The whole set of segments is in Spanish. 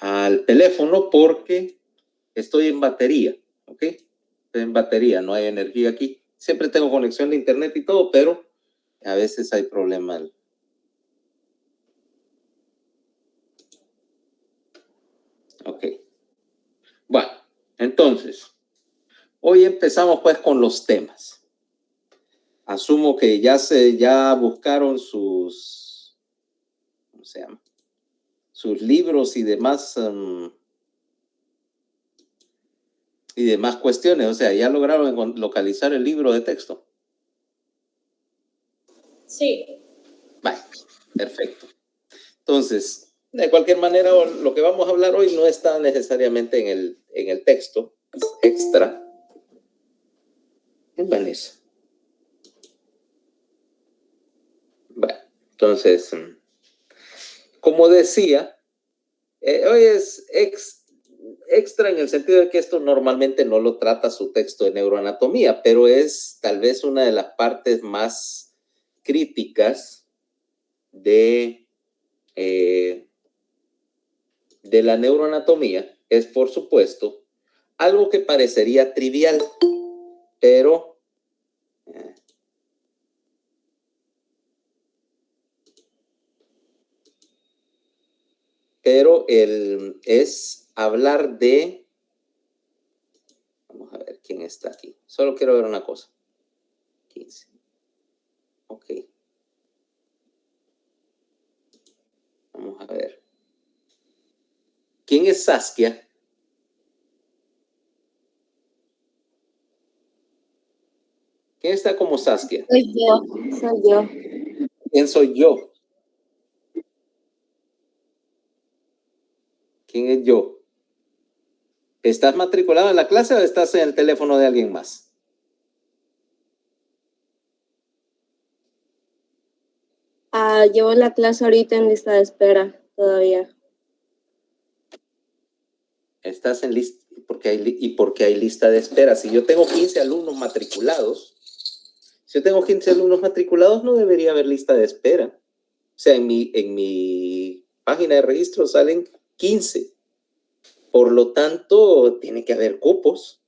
al teléfono porque estoy en batería, ¿ok? Estoy en batería, no hay energía aquí. Siempre tengo conexión de internet y todo, pero a veces hay problemas. Ok. Bueno, entonces, hoy empezamos pues con los temas. Asumo que ya buscaron sus, ¿cómo se llama? Sus libros y demás cuestiones. O sea, ya lograron localizar el libro de texto. Sí. Vale, perfecto. Entonces, de cualquier manera, lo que vamos a hablar hoy no está necesariamente en el texto, es extra. Es Vanessa. Bueno, entonces, como decía, hoy es extra en el sentido de que esto normalmente no lo trata su texto de neuroanatomía, pero es tal vez una de las partes más críticas de la neuroanatomía. Es, por supuesto, algo que parecería trivial, pero es hablar de... Vamos a ver quién está aquí. Solo quiero ver una cosa. 15. Ok. Vamos a ver. ¿Quién es Saskia? ¿Quién está como Saskia? Soy yo. ¿Quién soy yo? ¿Quién es yo? ¿Estás matriculado en la clase o estás en el teléfono de alguien más? Llevo la clase ahorita en lista de espera todavía. Estás en lista, porque hay lista de espera. Si yo tengo 15 alumnos matriculados, no debería haber lista de espera. O sea, en mi página de registro salen 15. Por lo tanto, tiene que haber cupos.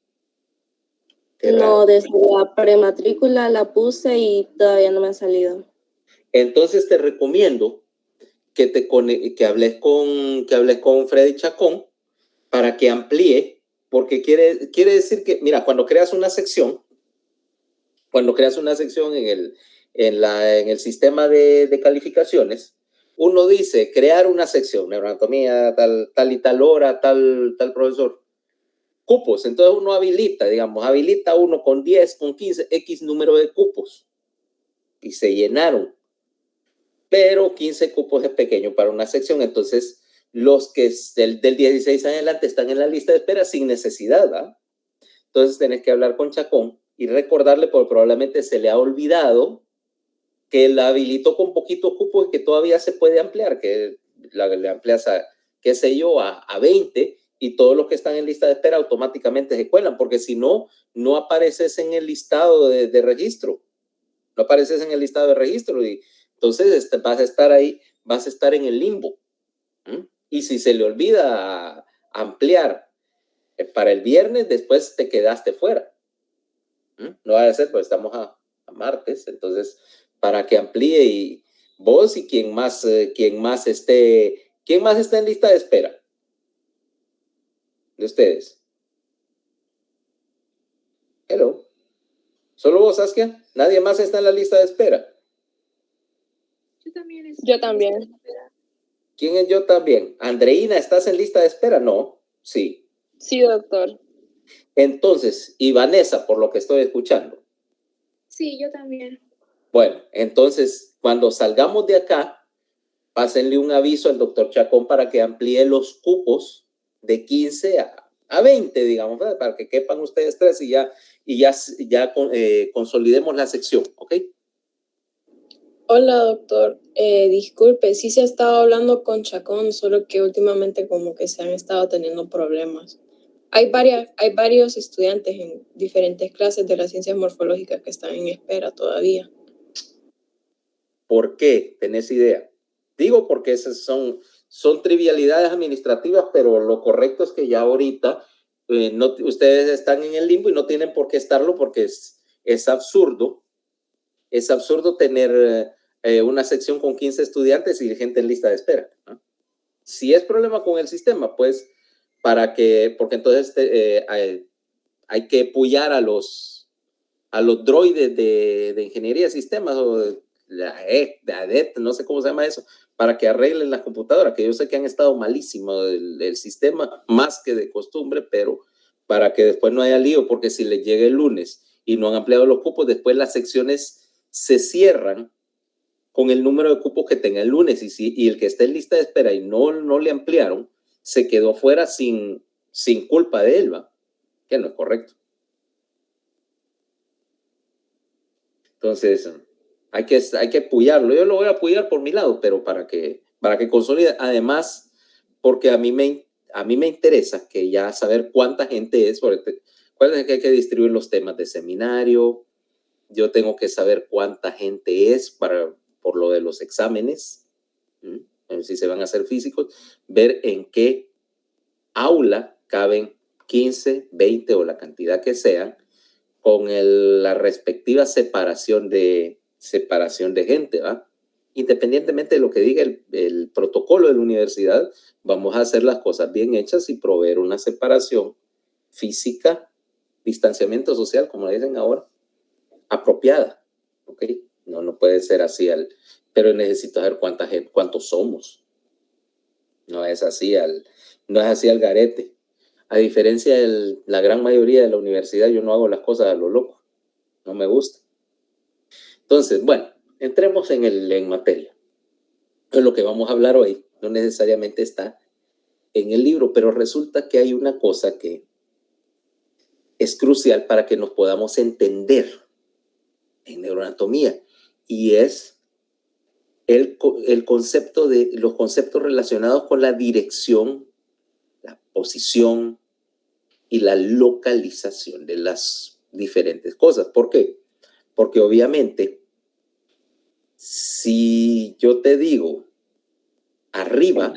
No, desde la prematrícula la puse y todavía no me ha salido. Entonces te recomiendo que hables con Freddy Chacón para que amplíe, porque quiere decir que, mira, cuando creas una sección en el sistema de calificaciones, uno dice crear una sección, neuroanatomía, tal y tal hora, tal profesor, cupos. Entonces uno habilita uno con 10, con 15, X número de cupos y se llenaron. Pero 15 cupos es pequeño para una sección, entonces los que del 16 en adelante están en la lista de espera sin necesidad, ¿verdad? Entonces tenés que hablar con Chacón y recordarle, porque probablemente se le ha olvidado que la habilitó con poquitos cupos y que todavía se puede ampliar, que le amplias a, qué sé yo, a 20 y todos los que están en lista de espera automáticamente se cuelan, porque si no, no apareces en el listado de registro. No apareces en el listado de registro y entonces vas a estar ahí, vas a estar en el limbo. Y si se le olvida ampliar para el viernes, después te quedaste fuera. No va a ser, pues estamos a martes, entonces para que amplíe y vos y quien más está en lista de espera de ustedes. Hello. ¿Solo vos, Saskia? ¿Nadie más está en la lista de espera? Yo también. ¿Quién es yo también? Andreina, ¿estás en lista de espera? No. Sí. Sí, doctor. Entonces, y Vanessa, por lo que estoy escuchando. Sí, yo también. Bueno, entonces, cuando salgamos de acá, pásenle un aviso al doctor Chacón para que amplíe los cupos de 15 a 20, digamos, ¿verdad? Para que quepan ustedes tres y ya consolidemos la sección, ¿ok? Hola, doctor. Disculpe, sí se ha estado hablando con Chacón, solo que últimamente como que se han estado teniendo problemas. Hay varios estudiantes en diferentes clases de las ciencias morfológicas que están en espera todavía. ¿Por qué? ¿Tenés idea? Digo porque esas son son trivialidades administrativas, pero lo correcto es que ya ahorita ustedes están en el limbo y no tienen por qué estarlo porque es absurdo. Es absurdo tener una sección con 15 estudiantes y gente en lista de espera, ¿no? Si es problema con el sistema, pues, porque entonces hay que pullar a los droides de ingeniería de sistemas o de ADET, no sé cómo se llama eso, para que arreglen las computadoras, que yo sé que han estado malísimos el sistema, más que de costumbre, pero para que después no haya lío, porque si les llega el lunes y no han ampliado los cupos, después las secciones se cierran con el número de cupos que tenga el lunes, y el que está en lista de espera y no le ampliaron, se quedó fuera sin culpa de él, ¿va? Que no es correcto. Entonces, hay que apoyarlo. Yo lo voy a apoyar por mi lado, pero para que consolide. Además, porque a mí me interesa que ya saber cuánta gente es. Acuérdense que hay que distribuir los temas de seminario. Yo tengo que saber cuánta gente es por lo de los exámenes. Si se van a hacer físicos, ver en qué aula caben 15, 20 o la cantidad que sean, con la respectiva separación de gente, ¿va? Independientemente de lo que diga el protocolo de la universidad, vamos a hacer las cosas bien hechas y proveer una separación física, distanciamiento social, como le dicen ahora, apropiada, ¿ok? No puede ser así, pero necesito saber cuántos somos. No es así al garete. A diferencia de la gran mayoría de la universidad, yo no hago las cosas a lo loco. No me gusta. Entonces, bueno, entremos en materia. Lo que vamos a hablar hoy no necesariamente está en el libro, pero resulta que hay una cosa que es crucial para que nos podamos entender en neuroanatomía, y es los conceptos relacionados con la dirección, la posición y la localización de las diferentes cosas. ¿Por qué? Porque obviamente, si yo te digo arriba,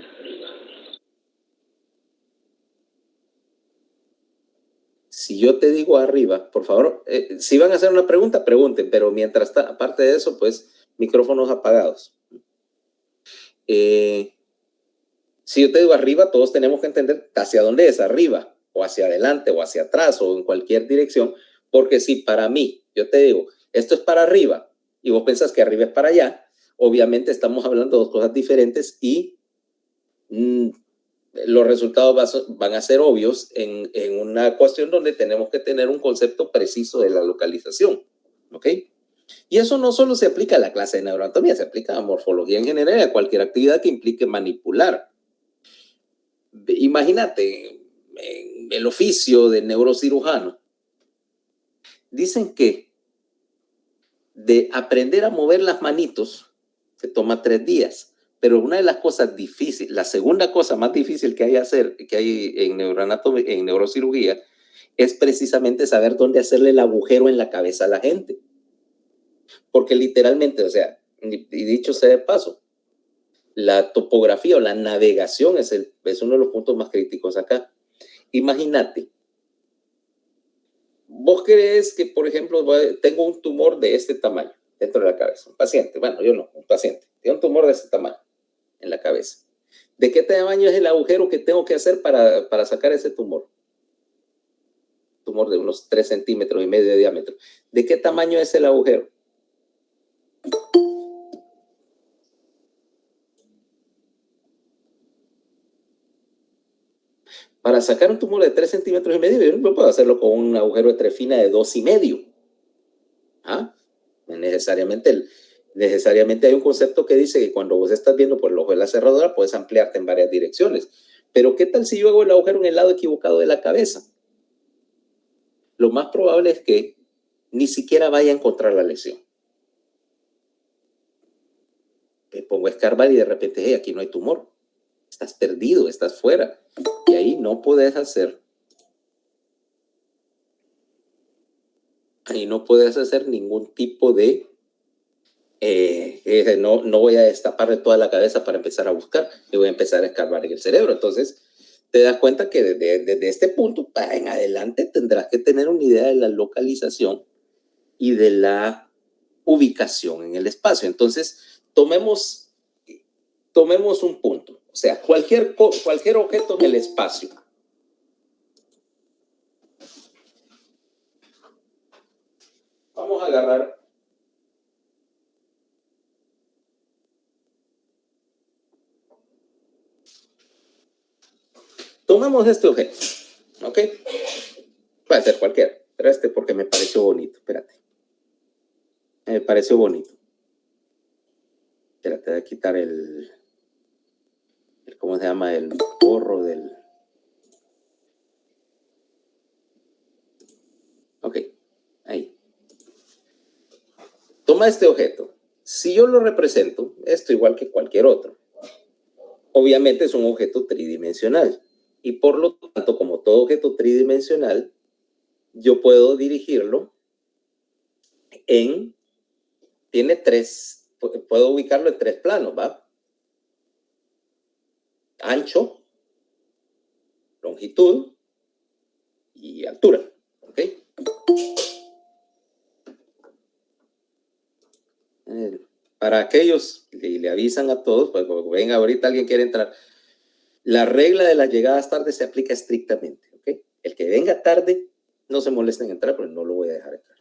por favor, si van a hacer una pregunta, pregunten, pero mientras aparte de eso, pues, micrófonos apagados. Si yo te digo arriba, todos tenemos que entender hacia dónde es arriba, o hacia adelante, o hacia atrás, o en cualquier dirección, porque si para mí, yo te digo, esto es para arriba, y vos pensás que arriba es para allá, obviamente estamos hablando de dos cosas diferentes y los resultados van a ser obvios en una cuestión donde tenemos que tener un concepto preciso de la localización, ¿ok? Y eso no solo se aplica a la clase de neuroanatomía, se aplica a morfología en general, a cualquier actividad que implique manipular. Imagínate, en el oficio de neurocirujano, dicen que de aprender a mover las manitos se toma 3 días, pero una de las cosas difíciles, la segunda cosa más difícil que hay en neurocirugía, es precisamente saber dónde hacerle el agujero en la cabeza a la gente. Porque literalmente, o sea, y dicho sea de paso, la topografía o la navegación es uno de los puntos más críticos acá. Imagínate, vos crees que, por ejemplo, tengo un tumor de este tamaño dentro de la cabeza, un paciente, bueno, yo no, un paciente, tiene un tumor de este tamaño en la cabeza. ¿De qué tamaño es el agujero que tengo que hacer para sacar ese tumor? Tumor de unos 3,5 centímetros de diámetro. ¿De qué tamaño es el agujero? Para sacar un tumor de 3,5 centímetros, yo no puedo hacerlo con un agujero de trefina de 2,5. ¿Ah? Necesariamente hay un concepto que dice que cuando vos estás viendo por el ojo de la cerradura, puedes ampliarte en varias direcciones. Pero ¿qué tal si yo hago el agujero en el lado equivocado de la cabeza? Lo más probable es que ni siquiera vaya a encontrar la lesión. Me pongo a escarbar y de repente, hey, aquí no hay tumor. Estás perdido, estás fuera. Y ahí no puedes hacer ningún tipo de No voy a destaparle toda la cabeza para empezar a buscar, y voy a empezar a escarbar en el cerebro. Entonces, te das cuenta que desde este punto para en adelante tendrás que tener una idea de la localización y de la ubicación en el espacio. Entonces, tomemos un punto. O sea, cualquier objeto en el espacio. Vamos a agarrar tomemos este objeto, ¿ok? Puede ser cualquiera, pero este porque me pareció bonito, espérate. Me pareció bonito. Espérate, voy a quitar el ¿cómo se llama? El gorro del... Ok, ahí. Toma este objeto. Si yo lo represento, esto igual que cualquier otro. Obviamente es un objeto tridimensional. Y por lo tanto, como todo objeto tridimensional, yo puedo dirigirlo puedo ubicarlo en 3 planos, ¿va? Ancho, longitud y altura, ¿ok? Para aquellos, le avisan a todos, pues ven, ahorita alguien quiere entrar. La regla de las llegadas tarde se aplica estrictamente, ¿ok? El que venga tarde, no se molesta en entrar, pero no lo voy a dejar entrar.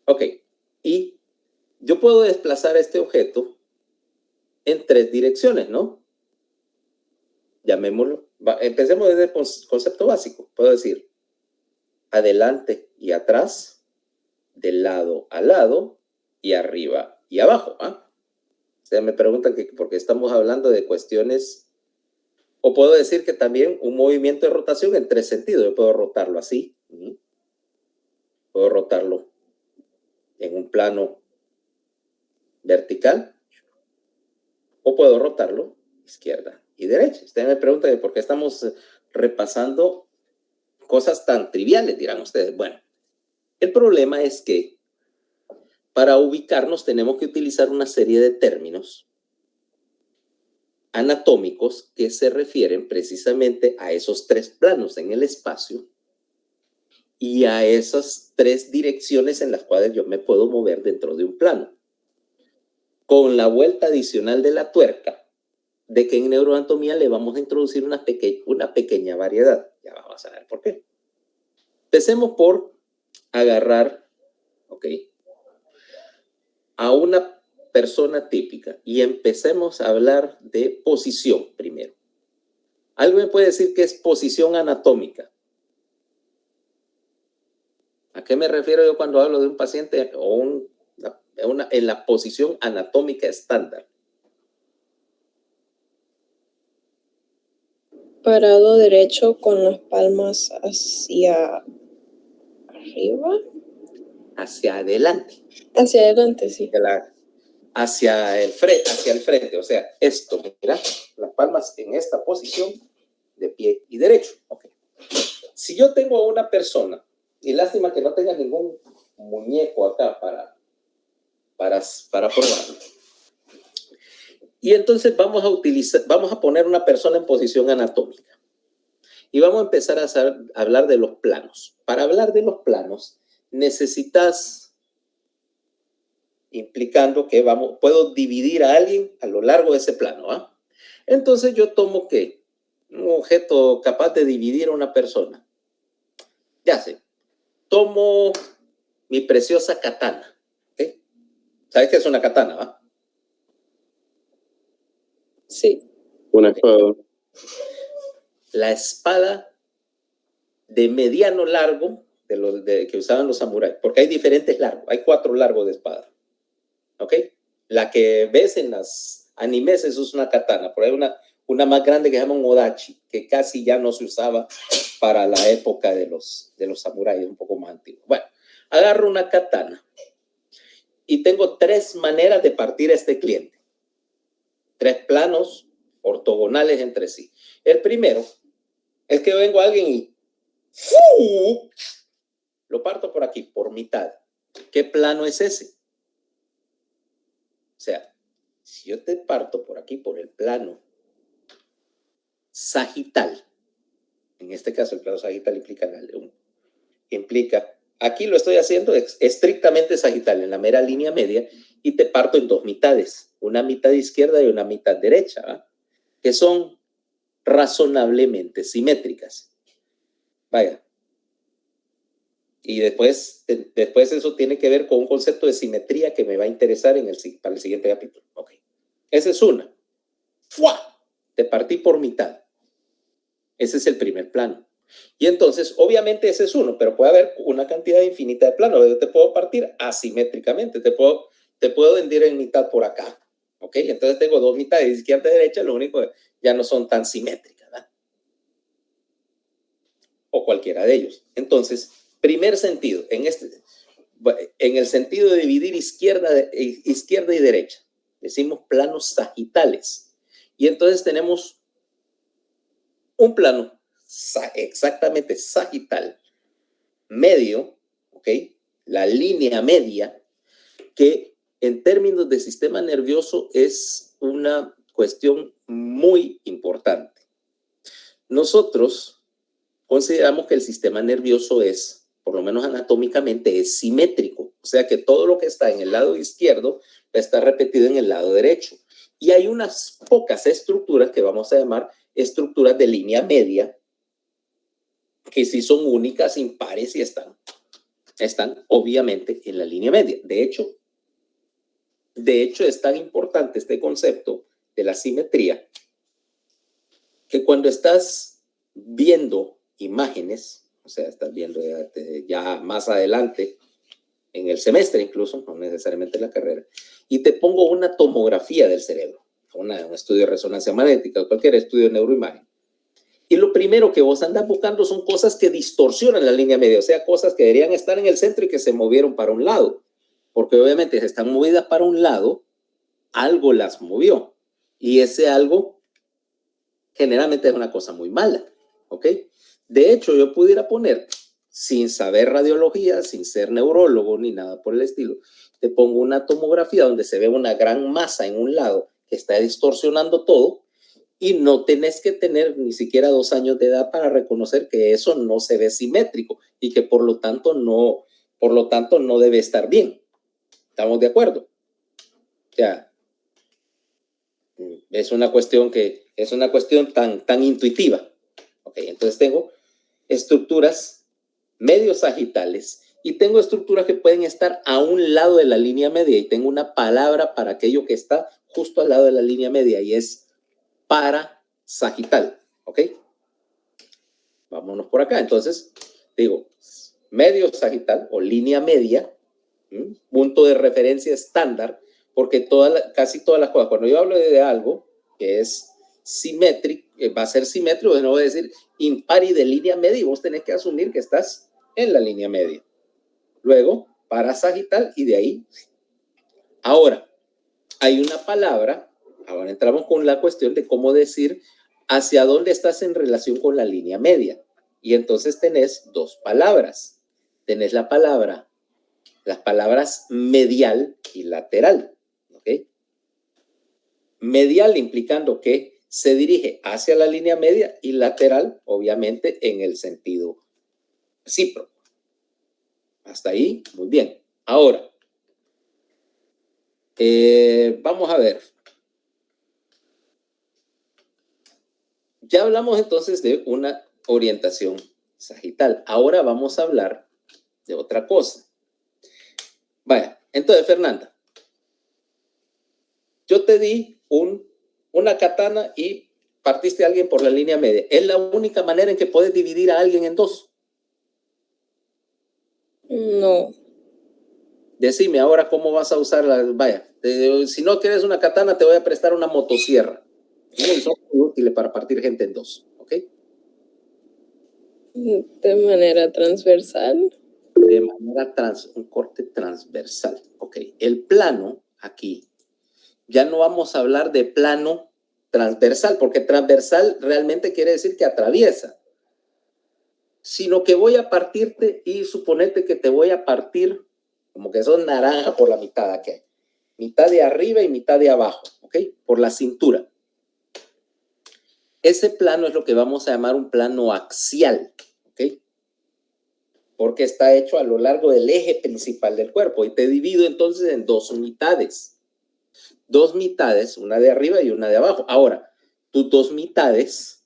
Ok, y yo puedo desplazar este objeto en 3 direcciones, ¿no? Llamémoslo. Empecemos desde el concepto básico. Puedo decir adelante y atrás, de lado a lado y arriba y abajo. ¿Ah? O sea, me preguntan que por qué estamos hablando de cuestiones. O puedo decir que también un movimiento de rotación en 3 sentidos. Yo puedo rotarlo así. Puedo rotarlo en un plano vertical. O puedo rotarlo izquierda y derecha. Ustedes me preguntan de por qué estamos repasando cosas tan triviales, dirán ustedes. Bueno, el problema es que para ubicarnos tenemos que utilizar una serie de términos anatómicos que se refieren precisamente a esos 3 planos en el espacio y a esas 3 direcciones en las cuales yo me puedo mover dentro de un plano. Con la vuelta adicional de la tuerca, de que en neuroanatomía le vamos a introducir una pequeña variedad. Ya vamos a ver por qué. Empecemos por agarrar, ¿ok?, a una persona típica y empecemos a hablar de posición primero. ¿Alguien me puede decir qué es posición anatómica? ¿A qué me refiero yo cuando hablo de un paciente o en la posición anatómica estándar? Parado derecho con las palmas hacia arriba. Hacia adelante. Hacia adelante, sí. Hacia el frente, o sea, esto, mira, las palmas en esta posición de pie y derecho. Okay. Si yo tengo a una persona, y lástima que no tenga ningún muñeco acá para probarlo. Y entonces vamos a poner una persona en posición anatómica. Y vamos a empezar a hablar de los planos. Para hablar de los planos, necesitas, implicando que puedo dividir a alguien a lo largo de ese plano. ¿Ah? Entonces yo tomo, ¿qué? Un objeto capaz de dividir a una persona. Ya sé. Tomo mi preciosa katana. ¿Okay? ¿Sabes qué es una katana, va? Sí. Una espada. La espada de mediano largo que usaban los samuráis, porque hay diferentes largos, hay 4 largos de espada. ¿Ok? La que ves en las animes, eso es una katana, pero hay una más grande que se llama un odachi, que casi ya no se usaba para la época de los samuráis, un poco más antiguo. Bueno, agarro una katana y tengo 3 maneras de partir a este cliente. 3 planos ortogonales entre sí. El primero es que vengo a alguien y lo parto por aquí, por mitad. ¿Qué plano es ese? O sea, si yo te parto por aquí, por el plano sagital, en este caso el plano sagital implica, aquí lo estoy haciendo estrictamente sagital, en la mera línea media, y te parto en dos mitades, una mitad izquierda y una mitad derecha, ¿va? Que son razonablemente simétricas. Vaya. Y después eso tiene que ver con un concepto de simetría que me va a interesar para el siguiente capítulo. Ok. Esa es una. ¡Fua! Te partí por mitad. Ese es el primer plano. Y entonces, obviamente ese es uno, pero puede haber una cantidad infinita de planos. Yo te puedo partir asimétricamente. Te puedo hendir en mitad por acá. ¿Ok? Entonces tengo dos mitades, izquierda y derecha, lo único que ya no son tan simétricas, ¿verdad? O cualquiera de ellos. Entonces, primer sentido, en el sentido de dividir izquierda y derecha, decimos planos sagitales. Y entonces tenemos un plano exactamente sagital, medio, ¿ok? La línea media, que en términos de sistema nervioso es una cuestión muy importante. Nosotros consideramos que el sistema nervioso es, por lo menos anatómicamente, es simétrico. O sea que todo lo que está en el lado izquierdo está repetido en el lado derecho. Y hay unas pocas estructuras que vamos a llamar estructuras de línea media, que sí son únicas, impares y están obviamente en la línea media. De hecho, es tan importante este concepto de la simetría que cuando estás viendo imágenes, o sea, estás viendo ya más adelante, en el semestre incluso, no necesariamente en la carrera, y te pongo una tomografía del cerebro, un estudio de resonancia magnética, cualquier estudio de neuroimagen, y lo primero que vos andas buscando son cosas que distorsionan la línea media, o sea, cosas que deberían estar en el centro y que se movieron para un lado, porque obviamente si están movidas para un lado, algo las movió, y ese algo generalmente es una cosa muy mala, ¿ok? De hecho, yo pudiera poner, sin saber radiología, sin ser neurólogo ni nada por el estilo, te pongo una tomografía donde se ve una gran masa en un lado que está distorsionando todo y no tenés que tener ni siquiera 2 años de edad para reconocer que eso no se ve simétrico y que por lo tanto no debe estar bien. ¿Estamos de acuerdo? O sea, es una cuestión tan intuitiva. Okay, entonces tengo estructuras medio sagitales y tengo estructuras que pueden estar a un lado de la línea media y tengo una palabra para aquello que está justo al lado de la línea media y es parasagital. ¿Ok? Vámonos por acá. Entonces, digo, medio sagital o línea media, punto de referencia estándar, porque casi todas las cosas, cuando yo hablo de algo que es simétrico, va a ser simétrico, no voy a decir impar y de línea media, y vos tenés que asumir que estás en la línea media. Luego, parasagital, y de ahí. Ahora, hay una palabra, ahora entramos con la cuestión de cómo decir hacia dónde estás en relación con la línea media. Y entonces tenés dos palabras. Tenés las palabras medial y lateral. ¿Ok? Medial implicando que se dirige hacia la línea media y lateral, obviamente, en el sentido recíproco. Hasta ahí, muy bien. Ahora, vamos a ver. Ya hablamos entonces de una orientación sagital. Ahora vamos a hablar de otra cosa. Vaya, entonces, Fernanda, yo te di una katana y partiste a alguien por la línea media. ¿Es la única manera en que puedes dividir a alguien en dos? No. Decime ahora cómo vas a usarla. Vaya, si no quieres una katana, te voy a prestar una motosierra. Son muy útiles para partir gente en dos, ¿ok? De manera transversal. De manera un corte transversal, ¿ok? El plano aquí, ya no vamos a hablar de plano transversal, porque transversal realmente quiere decir que atraviesa, sino que voy a partirte y suponete que te voy a partir como que son naranja por la mitad aquí. mitad de arriba y mitad de abajo, ¿ok? Por la cintura. Ese plano es lo que vamos a llamar un plano axial, ¿ok? Porque está hecho a lo largo del eje principal del cuerpo. Y te divido entonces en dos mitades. Dos mitades, una de arriba y una de abajo. Ahora, tus dos mitades,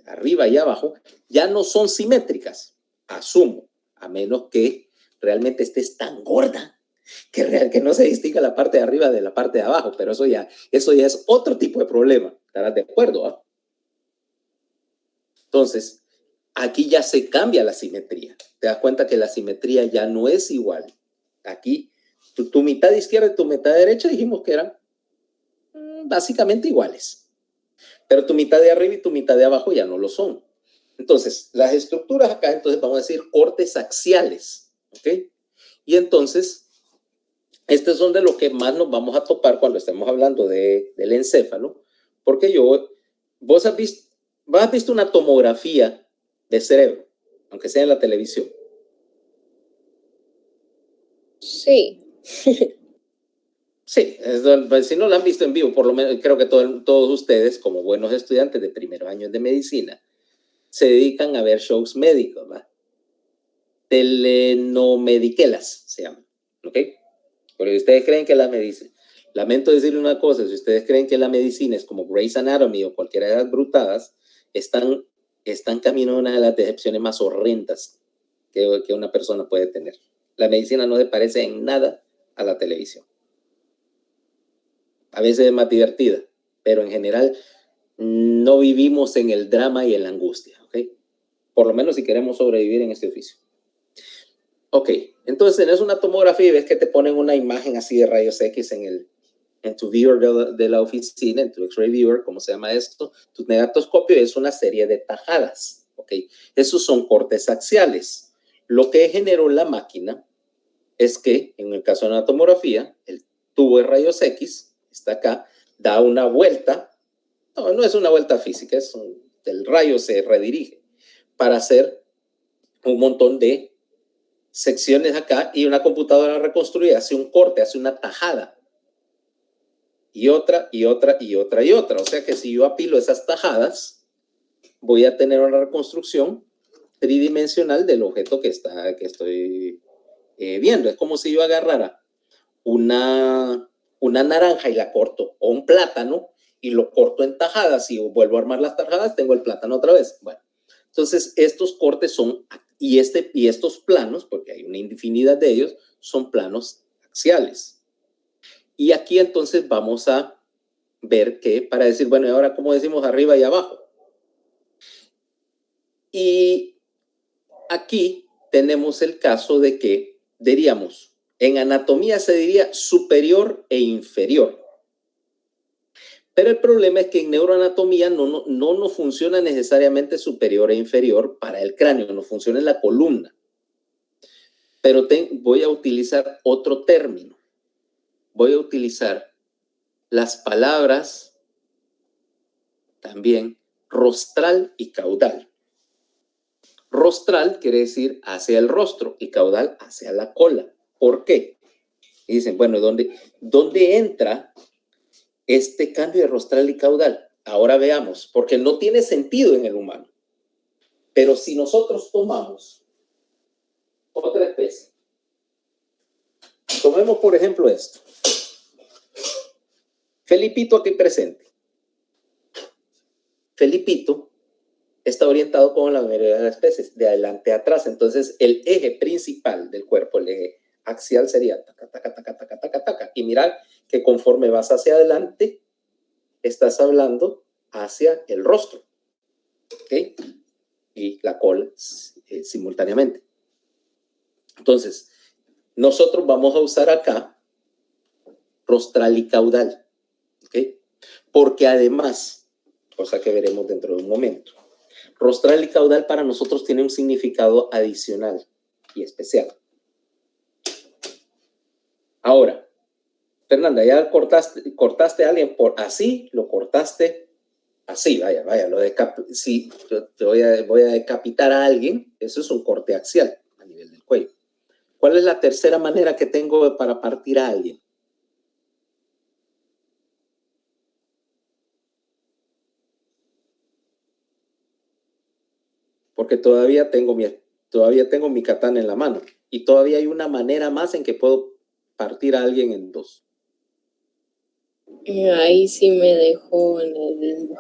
arriba y abajo, ya no son simétricas, asumo, a menos que realmente estés tan gorda que no se distinga la parte de arriba de la parte de abajo, pero eso ya es otro tipo de problema. ¿Estarás de acuerdo? ¿Eh? Entonces, aquí ya se cambia la simetría. Te das cuenta que la simetría ya no es igual. Aquí, tu mitad izquierda y tu mitad derecha dijimos que eran básicamente iguales. Pero tu mitad de arriba y tu mitad de abajo ya no lo son. Entonces, las estructuras acá, entonces vamos a decir cortes axiales. ¿Ok? Y entonces, estos son de lo que más nos vamos a topar cuando estemos hablando del encéfalo. Porque vos has visto una tomografía de cerebro, aunque sea en la televisión. Sí. Sí, si no la han visto en vivo, por lo menos creo que todos ustedes, como buenos estudiantes de primeros años de medicina, se dedican a ver shows médicos, ¿va? Telenomediquelas se llaman, ¿ok? Porque ustedes creen que la medicina, lamento decirle una cosa, si ustedes creen que la medicina es como Grey's Anatomy o cualquiera de las brutadas, están camino a una de las decepciones más horrendas que una persona puede tener. La medicina no se parece en nada a la televisión. A veces es más divertida, pero en general no vivimos en el drama y en la angustia, ¿ok? Por lo menos si queremos sobrevivir en este oficio. Ok, entonces tenés una tomografía y ves que te ponen una imagen así de rayos X en tu viewer de la oficina, en tu X-ray viewer, ¿cómo se llama esto? Tu negatoscopio es una serie de tajadas, ¿ok? Esos son cortes axiales. Lo que generó la máquina es que, en el caso de una tomografía, el tubo de rayos X está acá, da una vuelta, no es una vuelta física, el rayo se redirige para hacer un montón de secciones acá y una computadora reconstruida hace un corte, hace una tajada y otra y otra y otra y otra. O sea que si yo apilo esas tajadas, voy a tener una reconstrucción tridimensional del objeto que estoy viendo. Es como si yo agarrara una naranja y la corto, o un plátano y lo corto en tajadas y vuelvo a armar las tajadas, tengo el plátano otra vez. Bueno, entonces estos cortes son, y estos planos, porque hay una infinidad de ellos, son planos axiales. Y aquí entonces vamos a ver que, para decir, bueno, ¿y ahora cómo decimos arriba y abajo? Y aquí tenemos el caso de que, diríamos, en anatomía se diría superior e inferior. Pero el problema es que en neuroanatomía no funciona necesariamente superior e inferior para el cráneo, no funciona en la columna. Pero voy a utilizar otro término. Voy a utilizar las palabras también rostral y caudal. Rostral quiere decir hacia el rostro y caudal hacia la cola. ¿Por qué? Y dicen, bueno, ¿dónde entra este cambio de rostral y caudal? Ahora veamos, porque no tiene sentido en el humano. Pero si nosotros tomamos otra especie, tomemos por ejemplo esto. Felipito aquí presente. Felipito está orientado con la mayoría de las especies, de adelante a atrás. Entonces, el eje principal del cuerpo, el eje axial sería taca, taca, taca, taca, taca, taca. Y mirad que conforme vas hacia adelante, estás hablando hacia el rostro, ¿ok? Y la cola simultáneamente. Entonces, nosotros vamos a usar acá rostral y caudal, ¿ok? Porque además, cosa que veremos dentro de un momento, rostral y caudal para nosotros tiene un significado adicional y especial. Ahora, Fernanda, ya cortaste a alguien por así, lo cortaste así, vaya, si te voy a decapitar a alguien, eso es un corte axial a nivel del cuello. ¿Cuál es la tercera manera que tengo para partir a alguien? Porque todavía tengo mi katana en la mano y todavía hay una manera más en que puedo partir a alguien en dos. Ahí sí me dejó en el limbo.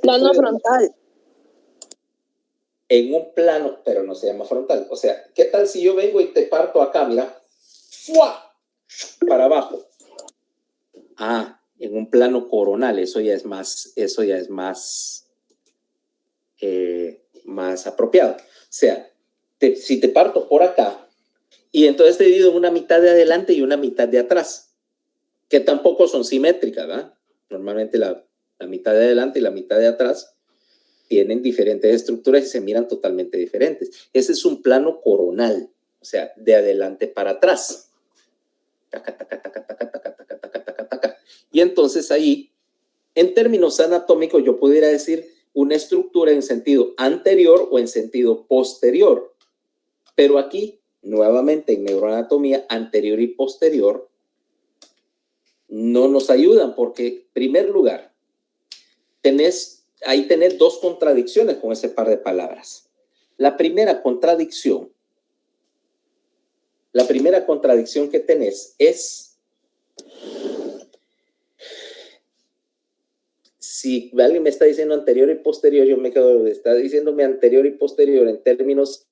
Plano frontal. En un plano, pero no se llama frontal. O sea, ¿qué tal si yo vengo y te parto acá, mira? ¡Fua! Para abajo. En un plano coronal, eso ya es más más apropiado. O sea, si te parto por acá y entonces te divido en una mitad de adelante y una mitad de atrás, que tampoco son simétricas, ¿verdad? Normalmente la mitad de adelante y la mitad de atrás tienen diferentes estructuras y se miran totalmente diferentes. Ese es un plano coronal, o sea, de adelante para atrás. Taca, taca, taca, taca, taca, taca, taca, taca, taca. Y entonces ahí, en términos anatómicos, yo pudiera decir una estructura en sentido anterior o en sentido posterior. Pero aquí, nuevamente en neuroanatomía, anterior y posterior no nos ayudan porque, en primer lugar, ahí tenés dos contradicciones con ese par de palabras. La primera contradicción que tenés es, si alguien me está diciendo anterior y posterior, yo me quedo, está diciéndome anterior y posterior en términos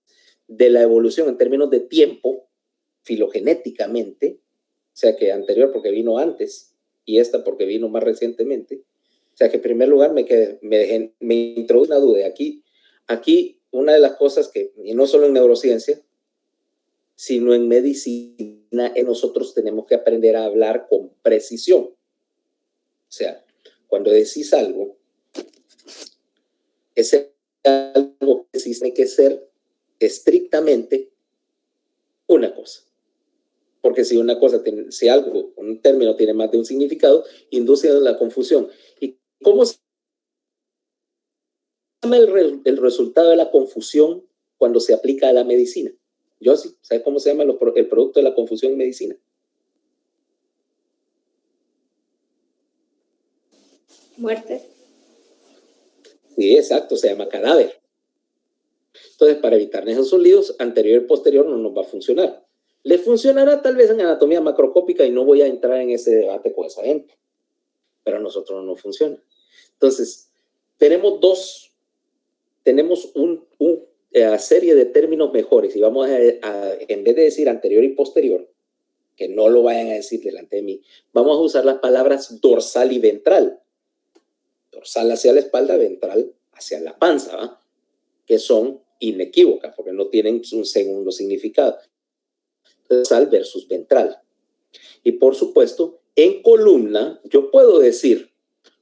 de la evolución, en términos de tiempo, filogenéticamente, o sea que anterior porque vino antes y esta porque vino más recientemente. O sea que en primer lugar me introduce una duda. Aquí una de las cosas que, y no solo en neurociencia, sino en medicina, nosotros tenemos que aprender a hablar con precisión. O sea, cuando decís algo, ese algo que tiene que ser estrictamente una cosa. Porque si un término tiene más de un significado, induce a la confusión. ¿Y cómo se llama el resultado de la confusión cuando se aplica a la medicina? Josie, ¿sabes cómo se llama el producto de la confusión en medicina? Muerte. Sí, exacto, se llama cadáver. Entonces, para evitar esos líos, anterior y posterior no nos va a funcionar. Le funcionará tal vez en anatomía macroscópica y no voy a entrar en ese debate con esa gente, pero a nosotros no nos funciona. Entonces, tenemos una serie de términos mejores y vamos en vez de decir anterior y posterior, que no lo vayan a decir delante de mí, vamos a usar las palabras dorsal y ventral. Dorsal hacia la espalda, ventral hacia la panza, ¿va? Que son inequívocas porque no tienen un segundo significado. Dorsal versus ventral. Y por supuesto, en columna yo puedo decir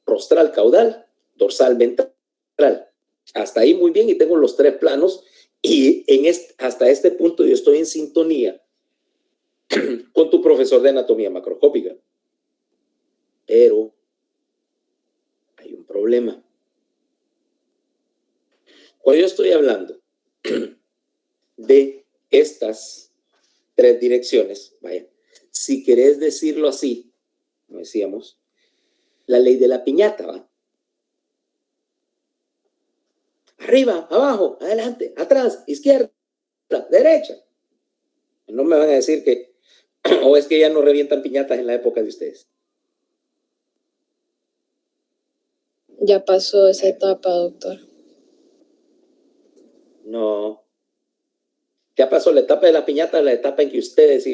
rostral caudal, dorsal ventral. Hasta ahí muy bien y tengo los tres planos y hasta este punto yo estoy en sintonía con tu profesor de anatomía macroscópica. Pero hay un problema. Cuando yo estoy hablando de estas tres direcciones, vaya, si querés decirlo así, como decíamos, la ley de la piñata, ¿va? Arriba, abajo, adelante, atrás, izquierda, derecha. No me van a decir que, o es que ya no revientan piñatas en la época de ustedes. Ya pasó esa etapa, doctor. No. Ya pasó la etapa de la piñata, la etapa en que ustedes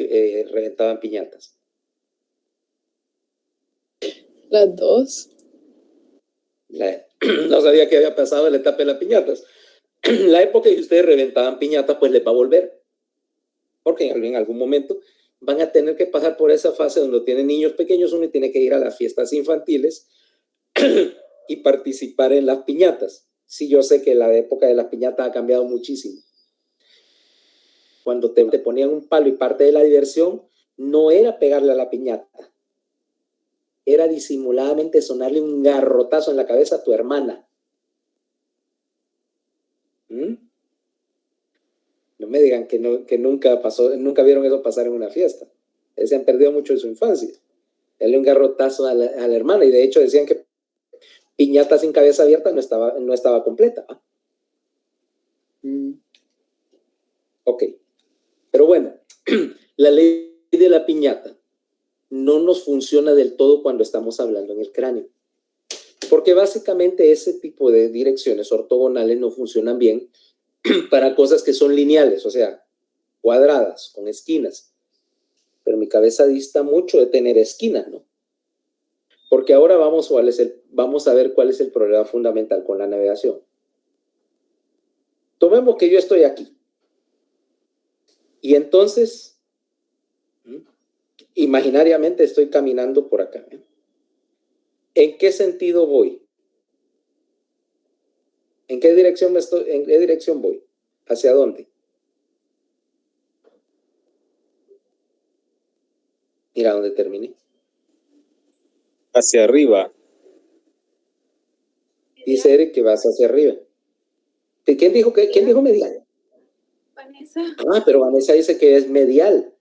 reventaban piñatas. Las dos. No sabía que había pasado la etapa de las piñatas. La época en que ustedes reventaban piñatas, pues les va a volver. Porque en algún momento van a tener que pasar por esa fase donde tienen niños pequeños, uno tiene que ir a las fiestas infantiles y participar en las piñatas. Sí, yo sé que la época de las piñatas ha cambiado muchísimo. Cuando te ponían un palo y parte de la diversión no era pegarle a la piñata, era disimuladamente sonarle un garrotazo en la cabeza a tu hermana. decían que nunca vieron eso pasar en una fiesta. Se han perdido mucho de su infancia. Darle un garrotazo a la hermana, y de hecho decían que piñata sin cabeza abierta no estaba completa. Ok. Pero bueno, la ley de la piñata no nos funciona del todo cuando estamos hablando en el cráneo. Porque básicamente ese tipo de direcciones ortogonales no funcionan bien para cosas que son lineales, o sea, cuadradas, con esquinas. Pero mi cabeza dista mucho de tener esquinas, ¿no? Porque ahora vamos a ver cuál es el problema fundamental con la navegación. Tomemos que yo estoy aquí. Y entonces, imaginariamente estoy caminando por acá. ¿En qué sentido voy? ¿En qué dirección voy? ¿Hacia dónde? Mira dónde terminé. Hacia arriba. Dice Eric que vas hacia arriba. ¿Quién dijo medial? Vanessa. Ah, pero Vanessa dice que es medial.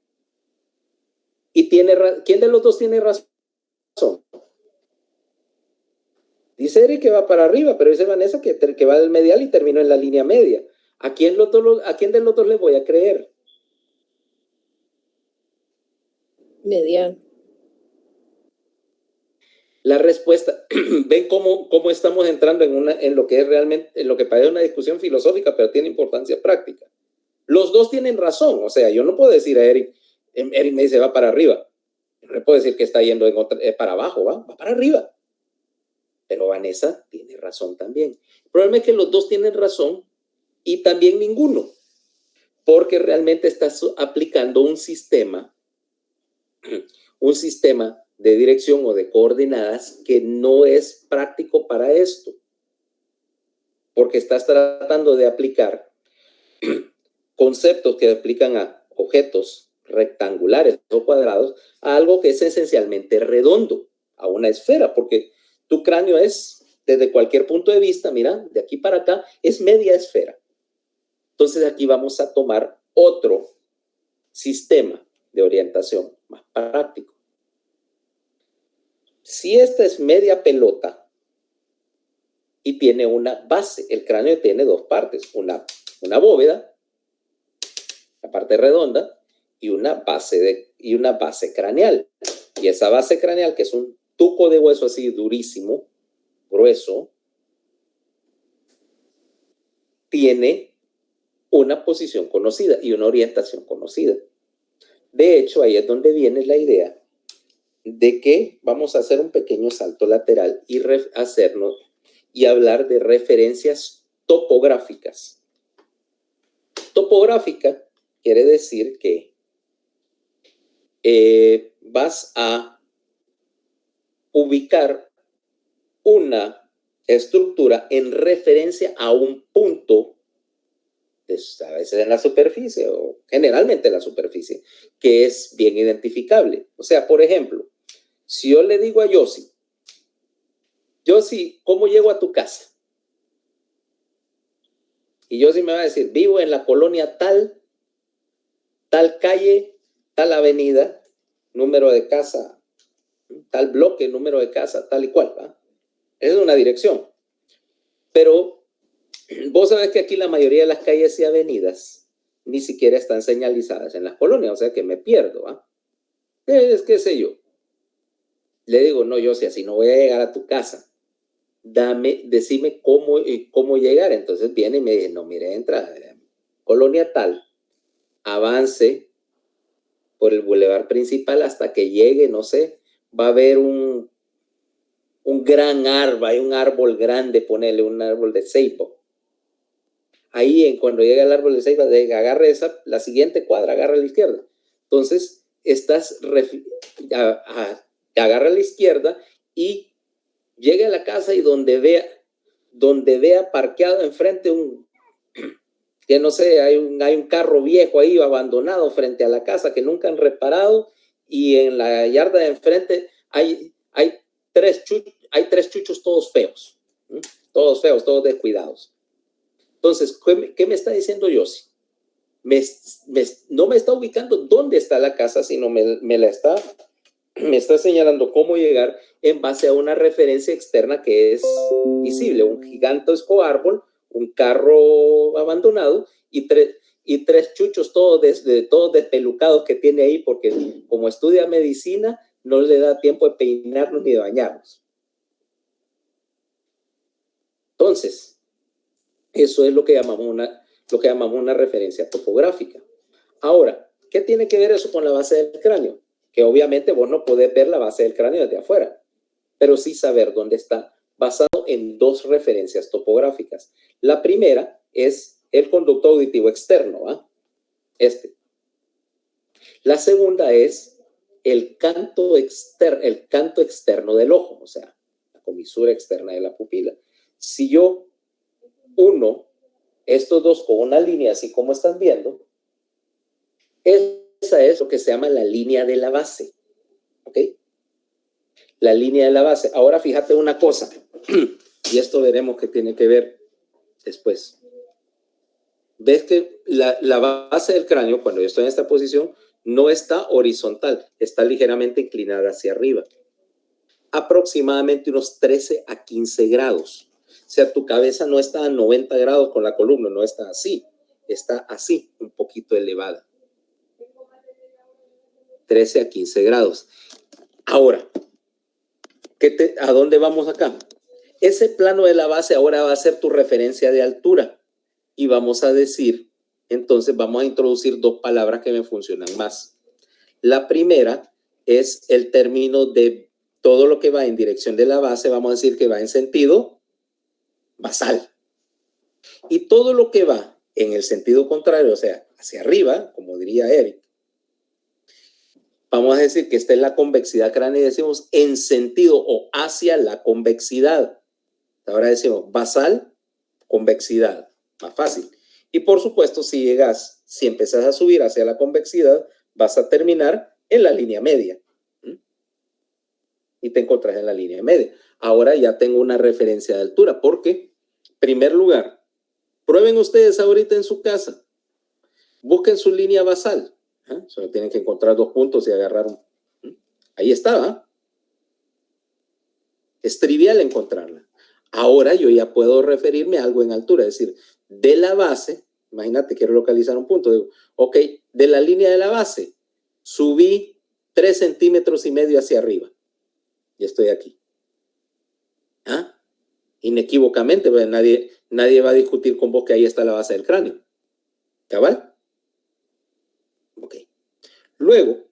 ¿Y quién de los dos tiene razón? Dice Eric que va para arriba, pero dice Vanessa que va del medial y terminó en la línea media. ¿A quién de los dos le voy a creer? Medial. La respuesta, ven cómo estamos entrando en lo que es realmente, en lo que parece una discusión filosófica, pero tiene importancia práctica. Los dos tienen razón, o sea, yo no puedo decir a Eric me dice va para arriba. No le puedo decir que está yendo para abajo, va para arriba. Pero Vanessa tiene razón también. El problema es que los dos tienen razón y también ninguno, porque realmente estás aplicando un sistema de dirección o de coordenadas que no es práctico para esto, porque estás tratando de aplicar conceptos que aplican a objetos rectangulares o cuadrados a algo que es esencialmente redondo, a una esfera, porque tu cráneo es, desde cualquier punto de vista, mira, de aquí para acá, es media esfera. Entonces aquí vamos a tomar otro sistema de orientación más práctico. Si esta es media pelota y tiene una base, el cráneo tiene dos partes, una bóveda, la parte redonda, y una base craneal. Y esa base craneal, que es un tuco de hueso así durísimo, grueso, tiene una posición conocida y una orientación conocida. De hecho, ahí es donde viene la idea de que vamos a hacer un pequeño salto lateral y hablar de referencias topográficas. Topográfica quiere decir que vas a ubicar una estructura en referencia a un punto, a veces en la superficie o generalmente en la superficie, que es bien identificable. O sea, por ejemplo, si yo le digo a Yossi, ¿cómo llego a tu casa? Y Yossi me va a decir, vivo en la colonia tal calle, tal avenida, número de casa, tal bloque, número de casa, tal y cual, ¿va? Esa es una dirección. Pero vos sabés que aquí la mayoría de las calles y avenidas ni siquiera están señalizadas en las colonias, o sea que me pierdo, ¿va? ¿Qué sé yo? Le digo, no, Yossi, así no voy a llegar a tu casa. Decime cómo llegar. Entonces viene y me dice, no, mire, entra, colonia tal, avance por el bulevar principal hasta que llegue, no sé, va a haber un gran árbol, hay un árbol grande, ponele un árbol de ceibo. Ahí, cuando llega el árbol de ceibo, agarre la siguiente cuadra, agarra a la izquierda. Entonces, agarra a la izquierda y llega a la casa y donde vea parqueado enfrente que no sé, hay un carro viejo ahí abandonado frente a la casa que nunca han reparado, y en la yarda de enfrente hay tres chuchos todos feos, todos descuidados. Entonces, ¿qué me está diciendo Yossi? no me está ubicando dónde está la casa, sino me está señalando cómo llegar en base a una referencia externa que es visible, un gigantesco árbol, un carro abandonado y tres chuchos todos despelucados que tiene ahí, porque como estudia medicina no le da tiempo de peinarnos ni de bañarnos. Entonces, eso es lo que llamamos una referencia topográfica. Ahora, ¿qué tiene que ver eso con la base del cráneo? Que obviamente vos no podés ver la base del cráneo desde afuera, pero sí saber dónde está, basado en dos referencias topográficas. La primera es el conducto auditivo externo, ¿va? La segunda es el canto externo del ojo, o sea, la comisura externa de la pupila. Si yo uno estos dos con una línea así como están viendo, esa es lo que se llama la línea de la base. ¿Ok? La línea de la base. Ahora fíjate una cosa, y esto veremos que tiene que ver después. Ves que la base del cráneo, cuando yo estoy en esta posición, no está horizontal, está ligeramente inclinada hacia arriba. Aproximadamente unos 13 a 15 grados. O sea, tu cabeza no está a 90 grados con la columna, no está así, está así, un poquito elevada. 13 a 15 grados. Ahora, ¿a dónde vamos acá? Ese plano de la base ahora va a ser tu referencia de altura. Y vamos a decir, entonces vamos a introducir dos palabras que me funcionan más. La primera es el término de todo lo que va en dirección de la base, vamos a decir que va en sentido basal. Y todo lo que va en el sentido contrario, o sea, hacia arriba, como diría Eric, vamos a decir que esta es la convexidad craneal y decimos en sentido o hacia la convexidad. Ahora decimos basal, convexidad, más fácil. Y por supuesto, si empezás a subir hacia la convexidad, vas a terminar en la línea media. Y te encontrás en la línea media. Ahora ya tengo una referencia de altura, porque, en primer lugar, prueben ustedes ahorita en su casa, busquen su línea basal. Solo tienen que encontrar dos puntos y agarrar un. Ahí está. Es trivial encontrarla. Ahora yo ya puedo referirme a algo en altura, es decir, de la base, imagínate, quiero localizar un punto, digo, ok, de la línea de la base, subí 3 centímetros y medio hacia arriba. Y estoy aquí. Inequívocamente, pues nadie va a discutir con vos que ahí está la base del cráneo. ¿Cabal? Ok. Luego,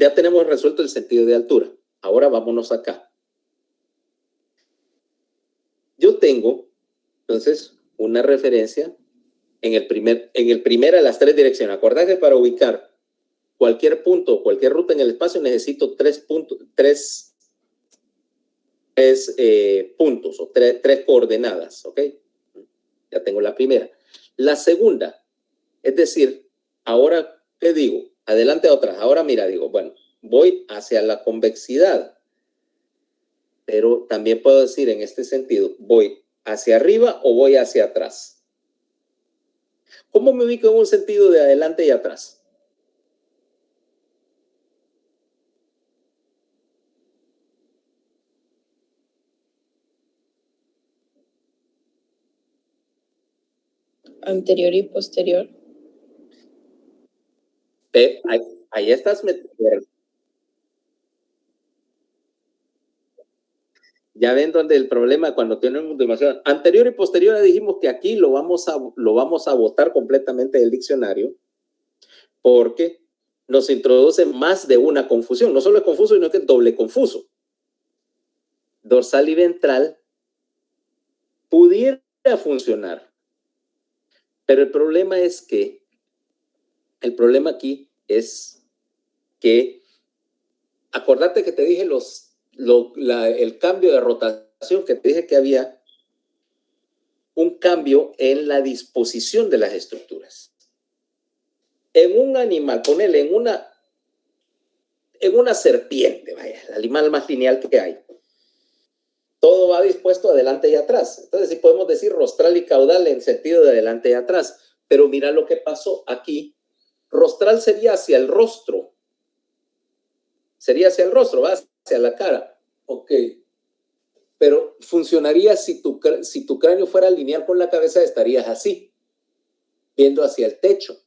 ya tenemos resuelto el sentido de altura. Ahora vámonos acá. Yo tengo, entonces, una referencia en el primer a las 3 direcciones. Acordad que para ubicar cualquier punto o cualquier ruta en el espacio necesito 3 puntos o 3 coordenadas, ¿ok? Ya tengo la primera. La segunda, es decir, ahora, ¿qué digo? Adelante a atrás. Ahora mira, digo, bueno, voy hacia la convexidad, pero también puedo decir en este sentido, ¿voy hacia arriba o voy hacia atrás? ¿Cómo me ubico en un sentido de adelante y atrás? Anterior y posterior. Ahí estás metiendo. Ya ven donde el problema cuando tenemos demasiado. Anterior y posterior dijimos que aquí lo vamos a botar completamente del diccionario porque nos introduce más de una confusión. No solo es confuso, sino que es doble confuso. Dorsal y ventral pudiera funcionar, pero el problema aquí es que acordate que te dije el cambio de rotación, que te dije que había un cambio en la disposición de las estructuras. En un animal, ponele en una serpiente, vaya, el animal más lineal que hay. todo va dispuesto adelante y atrás. Entonces sí podemos decir rostral y caudal en sentido de adelante y atrás. Pero mira lo que pasó aquí. Rostral sería hacia el rostro. Sería hacia el rostro, va hacia la cara. Ok. Pero funcionaría si tu cráneo fuera lineal con la cabeza, estarías así, viendo hacia el techo.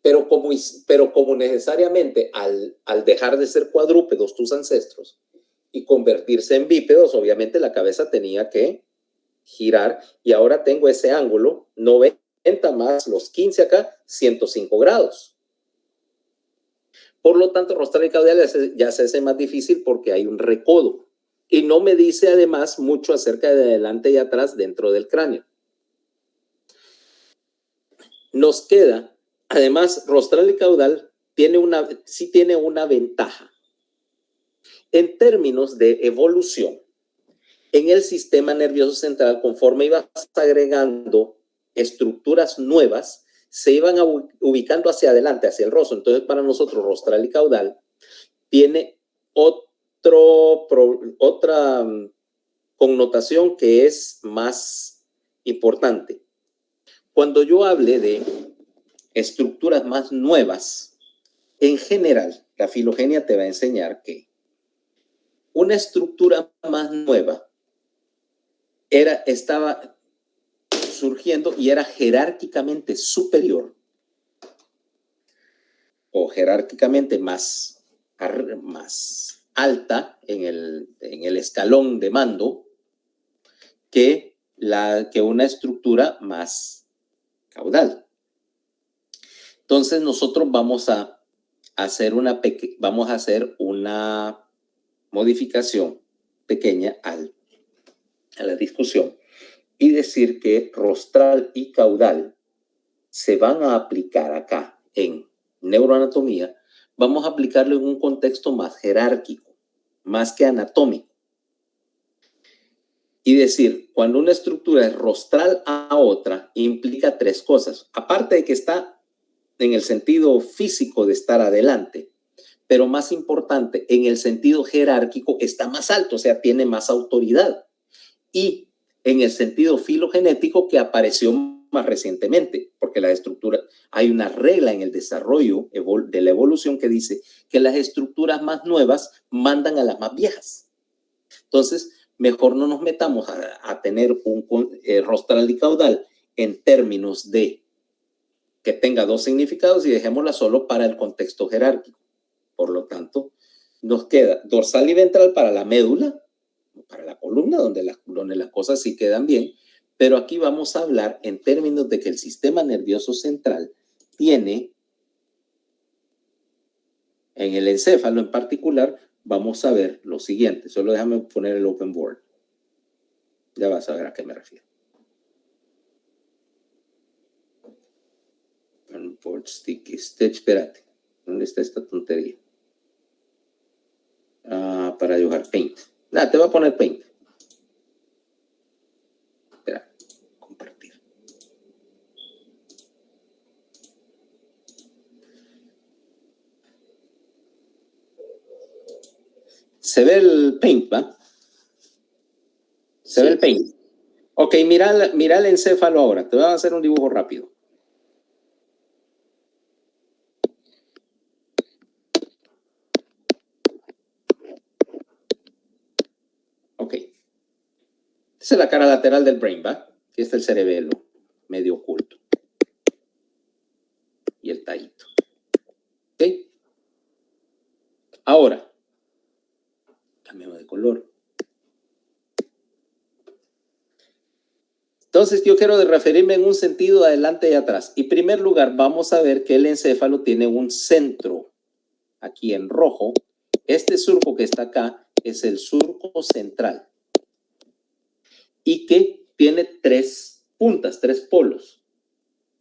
Pero como necesariamente al dejar de ser cuadrúpedos tus ancestros y convertirse en bípedos, obviamente la cabeza tenía que girar y ahora tengo ese ángulo 90 más los 15 acá, 105 grados. Por lo tanto, rostral y caudal ya se hace más difícil porque hay un recodo. Y no me dice además mucho acerca de adelante y atrás dentro del cráneo. Nos queda, además, rostral y caudal sí tiene una ventaja. En términos de evolución, en el sistema nervioso central, conforme ibas agregando estructuras nuevas, se iban ubicando hacia adelante, hacia el rostro. Entonces, para nosotros, rostral y caudal tiene otra connotación que es más importante. Cuando yo hable de estructuras más nuevas, en general, la filogenia te va a enseñar que una estructura más nueva estaba surgiendo y era jerárquicamente superior o jerárquicamente más alta en el escalón de mando que una estructura más caudal. Entonces nosotros vamos a hacer una modificación pequeña a la discusión y decir que rostral y caudal se van a aplicar acá en neuroanatomía. Vamos a aplicarlo en un contexto más jerárquico, más que anatómico. Y decir, cuando una estructura es rostral a otra, implica tres cosas. Aparte de que está en el sentido físico de estar adelante, pero más importante, en el sentido jerárquico, está más alto, o sea, tiene más autoridad. Y en el sentido filogenético, que apareció más recientemente, porque la estructura, hay una regla en el desarrollo de la evolución que dice que las estructuras más nuevas mandan a las más viejas. Entonces, mejor no nos metamos a tener un rostral y caudal en términos de que tenga dos significados y dejémosla solo para el contexto jerárquico. Por lo tanto, nos queda dorsal y ventral para la médula, para la columna, donde las cosas sí quedan bien, pero aquí vamos a hablar en términos de que el sistema nervioso central tiene, en el encéfalo en particular, vamos a ver lo siguiente. Solo déjame poner el open board. Ya vas a ver a qué me refiero. Open board sticky stitch. Espérate. ¿Dónde está esta tontería? Para dibujar paint. Nada, te voy a poner paint. Espera, compartir. ¿Se ve el paint, va? ¿Se ve el paint? Ok, mira el encéfalo ahora. Te voy a hacer un dibujo rápido. Ok. Esa es la cara lateral del brain, ¿va? Aquí está el cerebelo, medio oculto. Y el tallito. ¿Ok? Ahora, cambiamos de color. Entonces, yo quiero referirme en un sentido adelante y atrás. Y en primer lugar, vamos a ver que el encéfalo tiene un centro. Aquí en rojo. Este surco que está acá es el surco central. Y que tiene tres puntas, tres polos.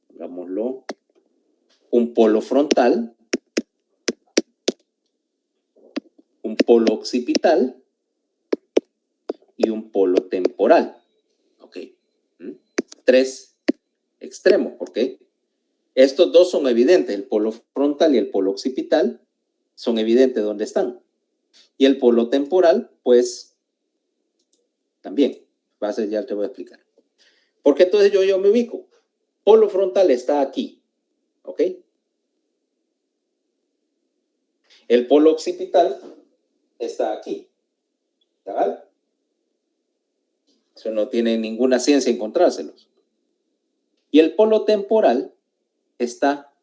Pongámoslo. Un polo frontal. Un polo occipital. Y un polo temporal. Ok. Tres extremos, ¿ok? Estos dos son evidentes, el polo frontal y el polo occipital son evidentes dónde están. Y el polo temporal, pues, también. Ya te voy a explicar. Porque entonces yo me ubico. Polo frontal está aquí. ¿Ok? El polo occipital está aquí. ¿Vale? Eso no tiene ninguna ciencia encontrárselos. Y el polo temporal está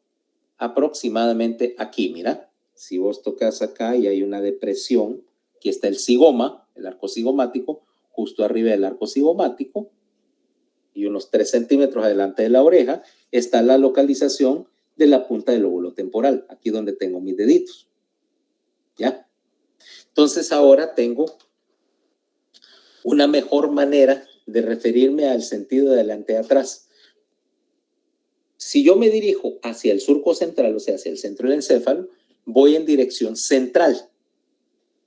aproximadamente aquí. Mira, si vos tocas acá y hay una depresión, aquí está el zigoma, el arco zigomático, justo arriba del arco zigomático, y unos 3 centímetros adelante de la oreja, está la localización de la punta del lóbulo temporal, aquí donde tengo mis deditos. ¿Ya? Entonces ahora tengo una mejor manera de referirme al sentido de adelante a atrás. Si yo me dirijo hacia el surco central, o sea, hacia el centro del encéfalo, voy en dirección central.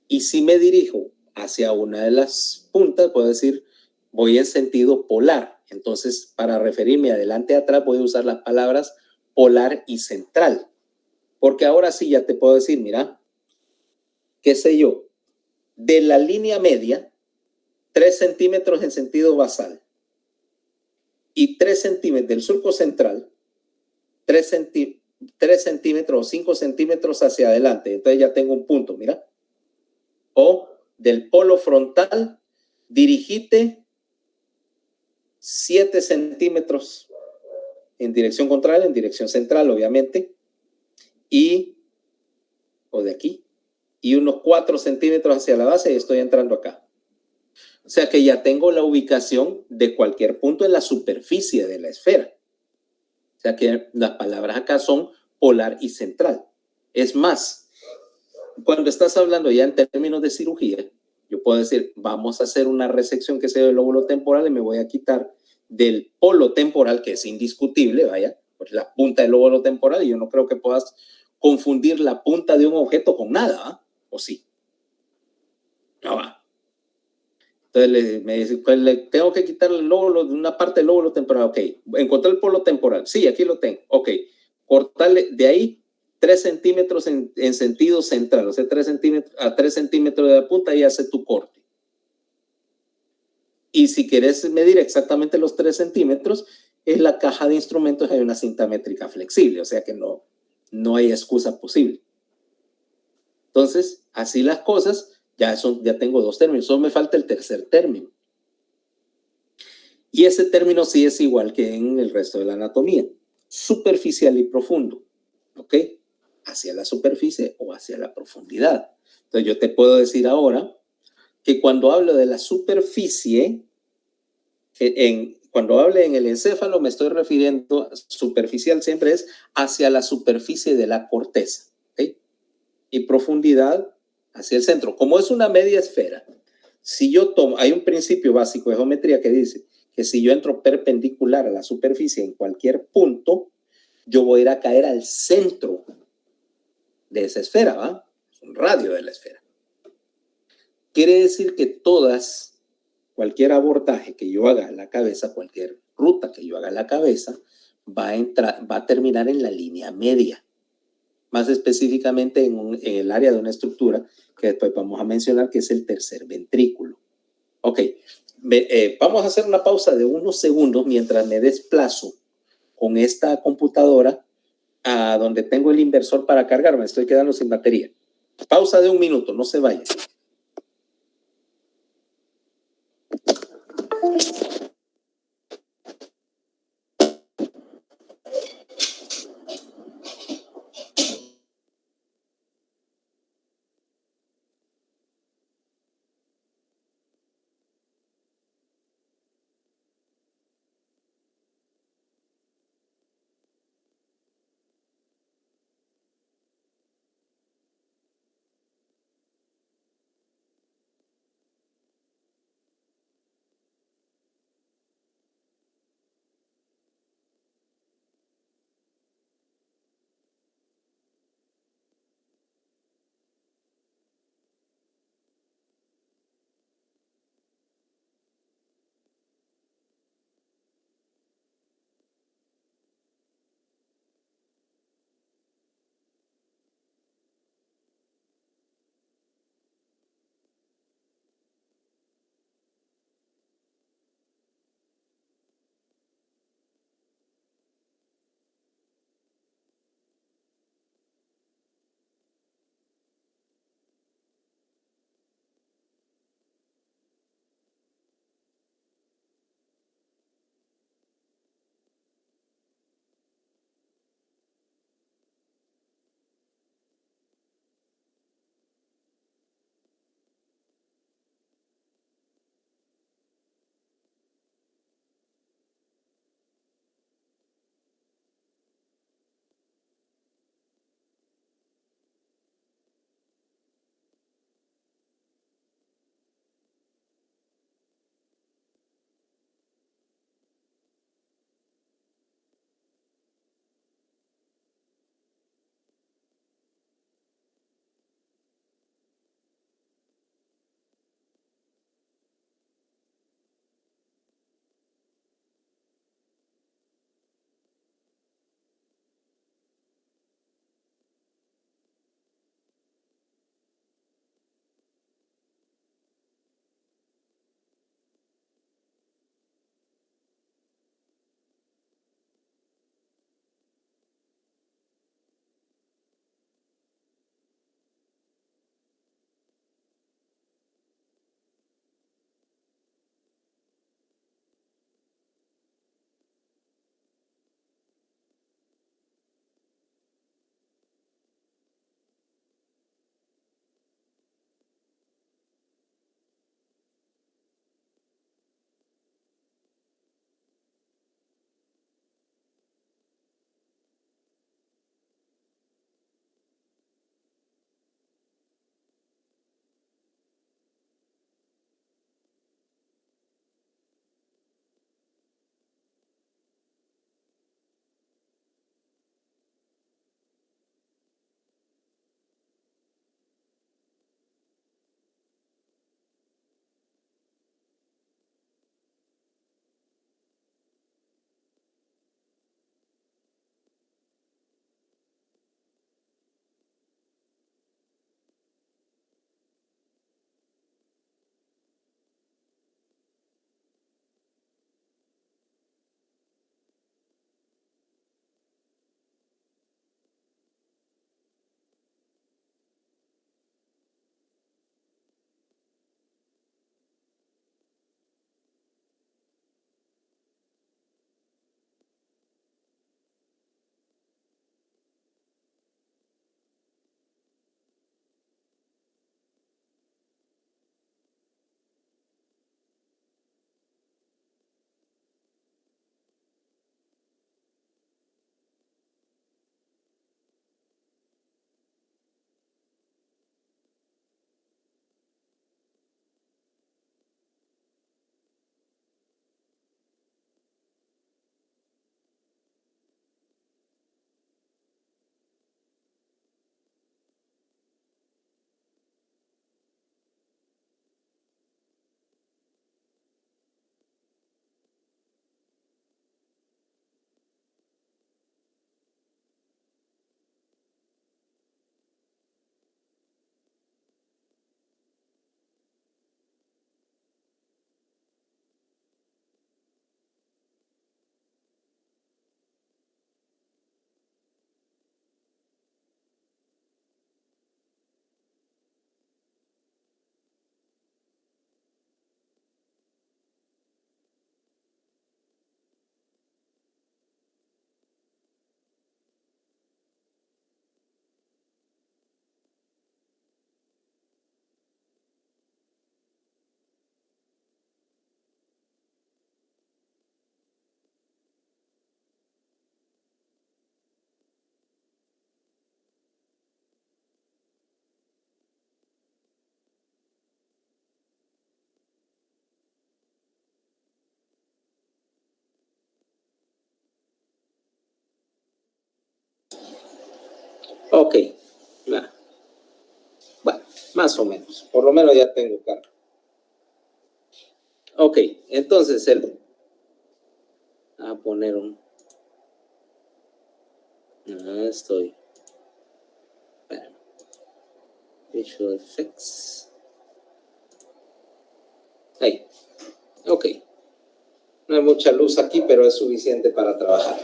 Y si me dirijo hacia una de las puntas, puedo decir, voy en sentido polar. Entonces, para referirme adelante a atrás, voy a usar las palabras polar y central. Porque ahora sí ya te puedo decir, mira, qué sé yo, de la línea media, 3 centímetros en sentido basal y 3 centímetros del surco central, 3 centímetros o 5 centímetros hacia adelante. Entonces ya tengo un punto, mira. O del polo frontal, dirigite 7 centímetros en dirección contraria, en dirección central, obviamente, o de aquí, y unos 4 centímetros hacia la base y estoy entrando acá. O sea que ya tengo la ubicación de cualquier punto en la superficie de la esfera. O sea que las palabras acá son polar y central. Es más, cuando estás hablando ya en términos de cirugía, yo puedo decir, vamos a hacer una resección que sea del lóbulo temporal y me voy a quitar del polo temporal, que es indiscutible, vaya, pues la punta del lóbulo temporal, y yo no creo que puedas confundir la punta de un objeto con nada, ¿eh? ¿O sí? No va. Entonces me dice, pues le tengo que quitar el lóbulo, una parte del lóbulo temporal. Ok, encontré el polo temporal. Sí, aquí lo tengo. Ok, cortarle de ahí 3 centímetros en sentido central, o sea, 3 centímetros a 3 centímetros de la punta y hace tu corte. Y si quieres medir exactamente los 3 centímetros, en la caja de instrumentos hay una cinta métrica flexible, o sea que no hay excusa posible. Entonces, así las cosas, ya tengo 2 términos, solo me falta el tercer término. Y ese término sí es igual que en el resto de la anatomía, superficial y profundo, ¿ok? Hacia la superficie o hacia la profundidad. Entonces yo te puedo decir ahora que cuando hablo de la superficie, cuando hable en el encéfalo me estoy refiriendo, superficial siempre es hacia la superficie de la corteza, ¿ok? Y profundidad hacia el centro. Como es una media esfera, si yo tomo, hay un principio básico de geometría que dice que si yo entro perpendicular a la superficie en cualquier punto, yo voy a ir a caer al centro de esa esfera, ¿va? Es un radio de la esfera. Quiere decir que cualquier abordaje que yo haga a la cabeza, cualquier ruta que yo haga a la cabeza, va a terminar en la línea media. Más específicamente en el área de una estructura que después vamos a mencionar, que es el tercer ventrículo. Ok, vamos a hacer una pausa de unos segundos mientras me desplazo con esta computadora a donde tengo el inversor para cargar. Me estoy quedando sin batería. Pausa de 1 minuto, no se vayan. Ok. Bueno, más o menos. Por lo menos ya tengo claro. Ok, entonces a poner un... estoy... Espérame. Visual Effects. Ahí. Ok. No hay mucha luz aquí, pero es suficiente para trabajar.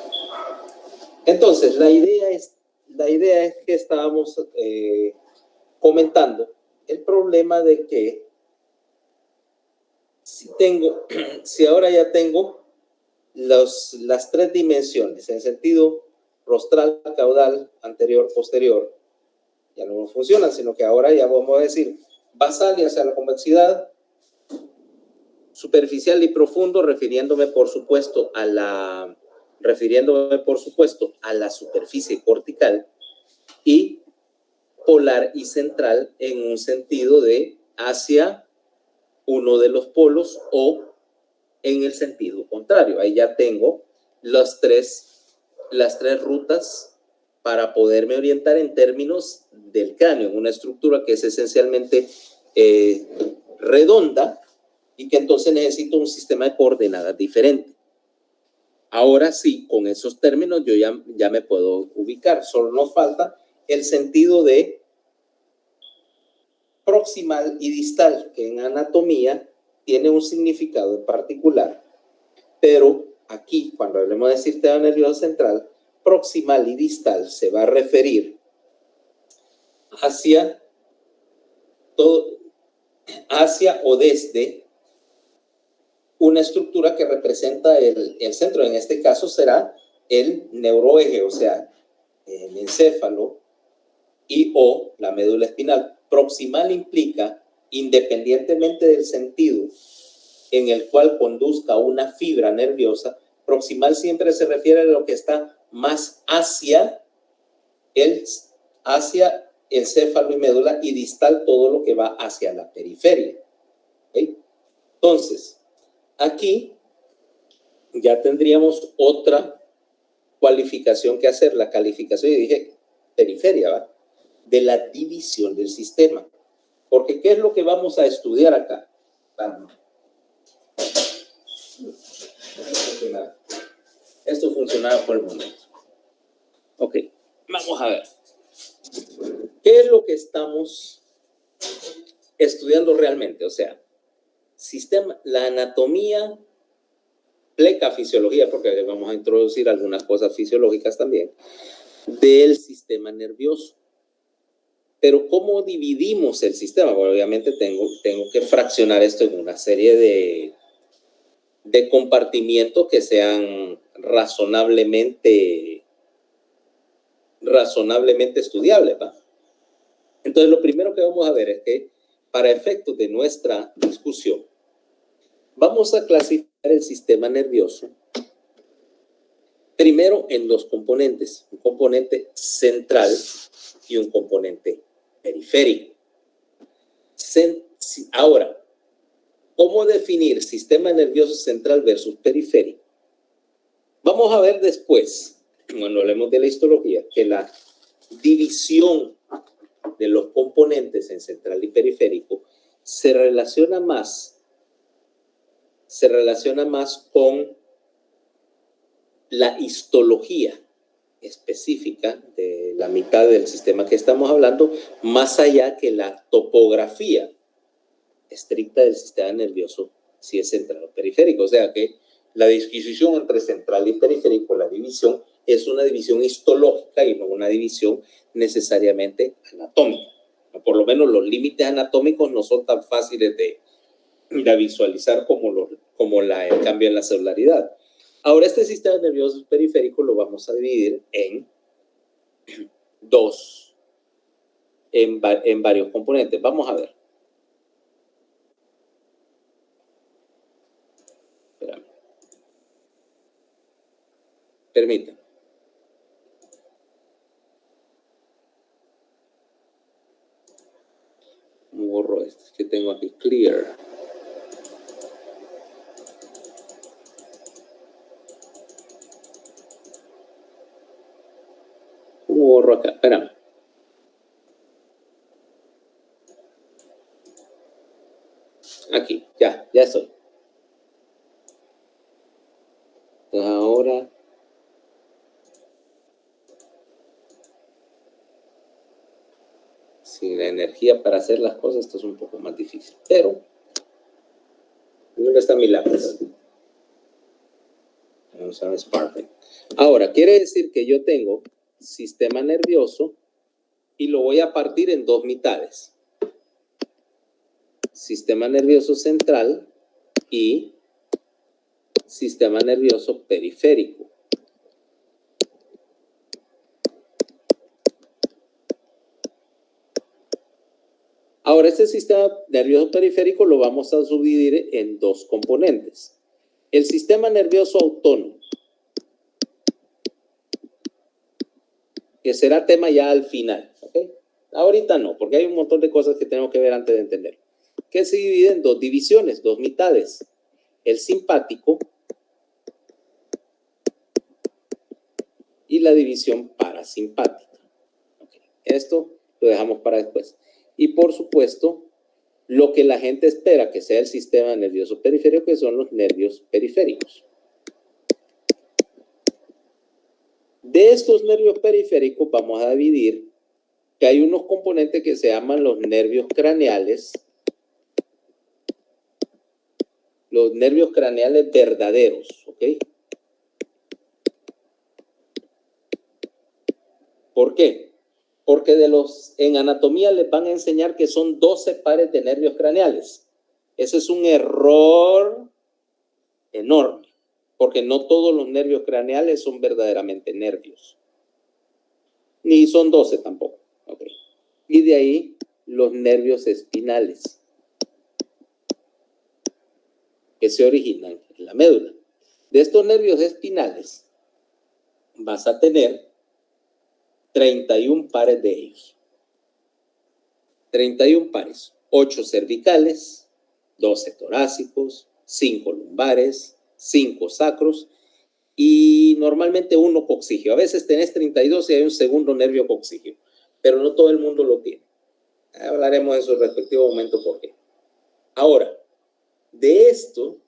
Entonces, la idea es que estábamos comentando el problema de que si ahora ya tengo las 3 dimensiones en sentido rostral, caudal, anterior, posterior, ya no funcionan, sino que ahora ya vamos a decir basal y hacia la convexidad, superficial y profundo, refiriéndome por supuesto a la superficie cortical, y polar y central en un sentido de hacia uno de los polos o en el sentido contrario. Ahí ya tengo las tres rutas para poderme orientar en términos del cráneo, en una estructura que es esencialmente redonda y que entonces necesito un sistema de coordenadas diferente. Ahora sí, con esos términos yo ya me puedo ubicar. Solo nos falta el sentido de proximal y distal, que en anatomía tiene un significado en particular. Pero aquí, cuando hablemos del sistema nervioso central, proximal y distal se va a referir hacia o desde una estructura que representa el centro. En este caso será el neuroeje, o sea, el encéfalo o la médula espinal. Proximal implica, independientemente del sentido en el cual conduzca una fibra nerviosa, proximal siempre se refiere a lo que está más hacia encéfalo y médula, y distal todo lo que va hacia la periferia. ¿Okay? Entonces, aquí ya tendríamos otra cualificación que hacer, la calificación, y dije periferia, ¿va? De la división del sistema. Porque ¿qué es lo que vamos a estudiar acá? Vamos. Esto funcionaba por el momento. Ok, vamos a ver. ¿Qué es lo que estamos estudiando realmente? O sea, la anatomía, plecafisiología, porque vamos a introducir algunas cosas fisiológicas también, del sistema nervioso. Pero ¿cómo dividimos el sistema? Bueno, obviamente tengo que fraccionar esto en una serie de compartimientos que sean razonablemente estudiables, ¿va? Entonces, lo primero que vamos a ver es que, para efectos de nuestra discusión, vamos a clasificar el sistema nervioso primero en 2 componentes, un componente central y un componente periférico. Ahora, ¿cómo definir sistema nervioso central versus periférico? Vamos a ver después, cuando hablemos de la histología, que la división de los componentes en central y periférico se relaciona más con la histología específica de la mitad del sistema que estamos hablando, más allá que la topografía estricta del sistema nervioso, si es central o periférico. O sea que la disquisición entre central y periférico, la división, es una división histológica y no una división necesariamente anatómica. Por lo menos los límites anatómicos no son tan fáciles de visualizar como el cambio en la celularidad. Ahora, este sistema nervioso periférico lo vamos a dividir en varios componentes. Vamos a ver. Espérame. Permítanme. Borro esto que tengo aquí, clear. Borro acá, espérame. Aquí, ya estoy. Entonces ahora sin la energía para hacer las cosas, esto es un poco más difícil. Pero, ¿dónde está mi lápiz? Vamos a ver, Spartan. Ahora, quiere decir que yo tengo sistema nervioso y lo voy a partir en dos mitades. Sistema nervioso central y sistema nervioso periférico. Ahora, este sistema nervioso periférico lo vamos a subdividir en dos componentes. El sistema nervioso autónomo, que será tema ya al final, ¿ok? Ahorita no, porque hay un montón de cosas que tenemos que ver antes de entenderlo. Que se divide en dos divisiones, dos mitades. El simpático y la división parasimpática. Okay. Esto lo dejamos para después. Y por supuesto, lo que la gente espera que sea el sistema nervioso periférico, que son los nervios periféricos. De estos nervios periféricos vamos a dividir que hay unos componentes que se llaman los nervios craneales. Los nervios craneales verdaderos, ¿ok? ¿Por qué? Porque en anatomía les van a enseñar que son 12 pares de nervios craneales. Ese es un error enorme, porque no todos los nervios craneales son verdaderamente nervios. Ni son 12 tampoco. Okay. Y de ahí los nervios espinales, que se originan en la médula. De estos nervios espinales vas a tener 31 pares de ellos. 31 pares. 8 cervicales, 12 torácicos, 5 lumbares, 5 sacros y normalmente 1 coxígeo. A veces tenés 32 y hay un segundo nervio coxígeo, pero no todo el mundo lo tiene. Hablaremos en su respectivo momento por qué. Ahora, de esto,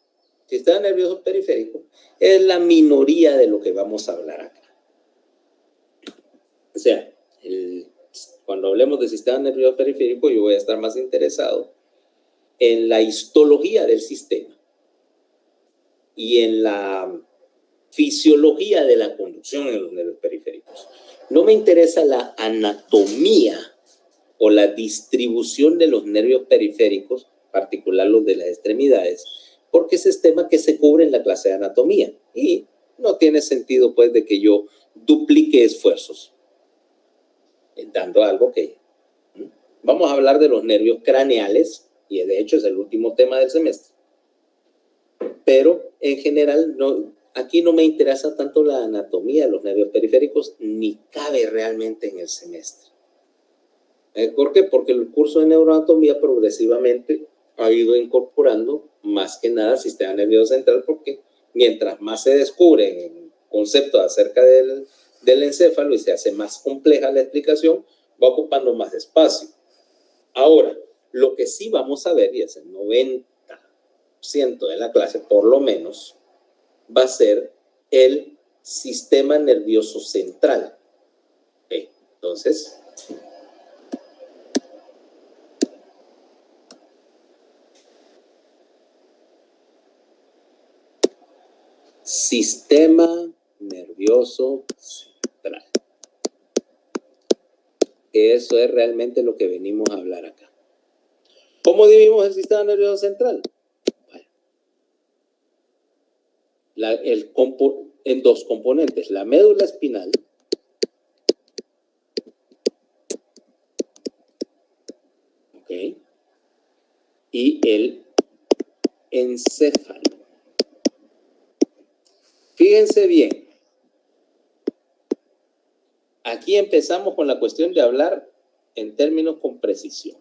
sistema nervioso periférico, es la minoría de lo que vamos a hablar acá. O sea, cuando hablemos de sistema nervioso periférico, yo voy a estar más interesado en la histología del sistema y en la fisiología de la conducción en los nervios periféricos. No me interesa la anatomía o la distribución de los nervios periféricos, en particular los de las extremidades, porque ese es tema que se cubre en la clase de anatomía y no tiene sentido pues de que yo duplique esfuerzos dando algo que... Vamos a hablar de los nervios craneales y de hecho es el último tema del semestre. Pero en general aquí no me interesa tanto la anatomía de los nervios periféricos ni cabe realmente en el semestre. ¿Por qué? Porque el curso de neuroanatomía progresivamente ha ido incorporando más que nada sistema nervioso central, porque mientras más se descubren conceptos acerca del encéfalo y se hace más compleja la explicación, va ocupando más espacio. Ahora, lo que sí vamos a ver, y es el 90% de la clase, por lo menos, va a ser el sistema nervioso central. ¿Okay? Entonces, sistema nervioso central. Eso es realmente lo que venimos a hablar acá. ¿Cómo dividimos el sistema nervioso central? Bueno, en dos componentes, la médula espinal ¿okay? Y el encéfalo. Fíjense bien. Aquí empezamos con la cuestión de hablar en términos con precisión.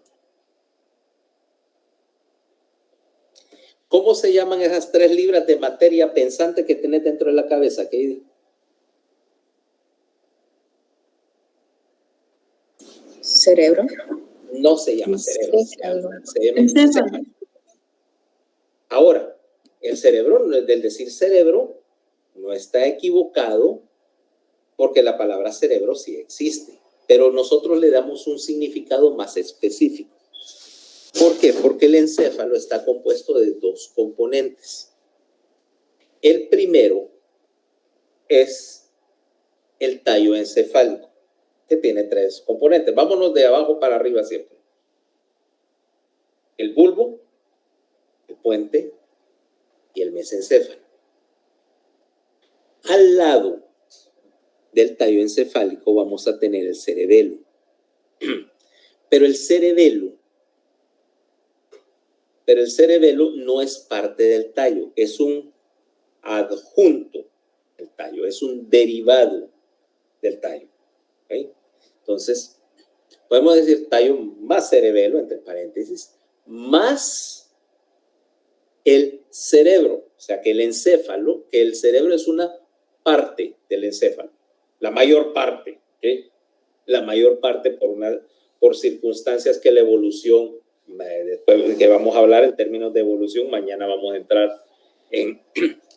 ¿Cómo se llaman esas 3 libras de materia pensante que tenés dentro de la cabeza, Katie? Cerebro. No se llama cerebro. Se llama encéfalo. Ahora, el cerebro, del decir cerebro, no está equivocado porque la palabra cerebro sí existe, pero nosotros le damos un significado más específico. ¿Por qué? Porque el encéfalo está compuesto de dos componentes. El primero es el tallo encefálico, que tiene tres componentes. Vámonos de abajo para arriba siempre. El bulbo, el puente y el mesencéfalo. Al lado del tallo encefálico vamos a tener el cerebelo. Pero el cerebelo no es parte del tallo, es un adjunto del tallo, es un derivado del tallo. ¿Okay? Entonces, podemos decir tallo más cerebelo, entre paréntesis, más el cerebro, o sea que el encéfalo, que el cerebro es una parte del encéfalo, la mayor parte, ¿okay? La mayor parte por circunstancias que la evolución, después que vamos a hablar en términos de evolución, mañana vamos a entrar en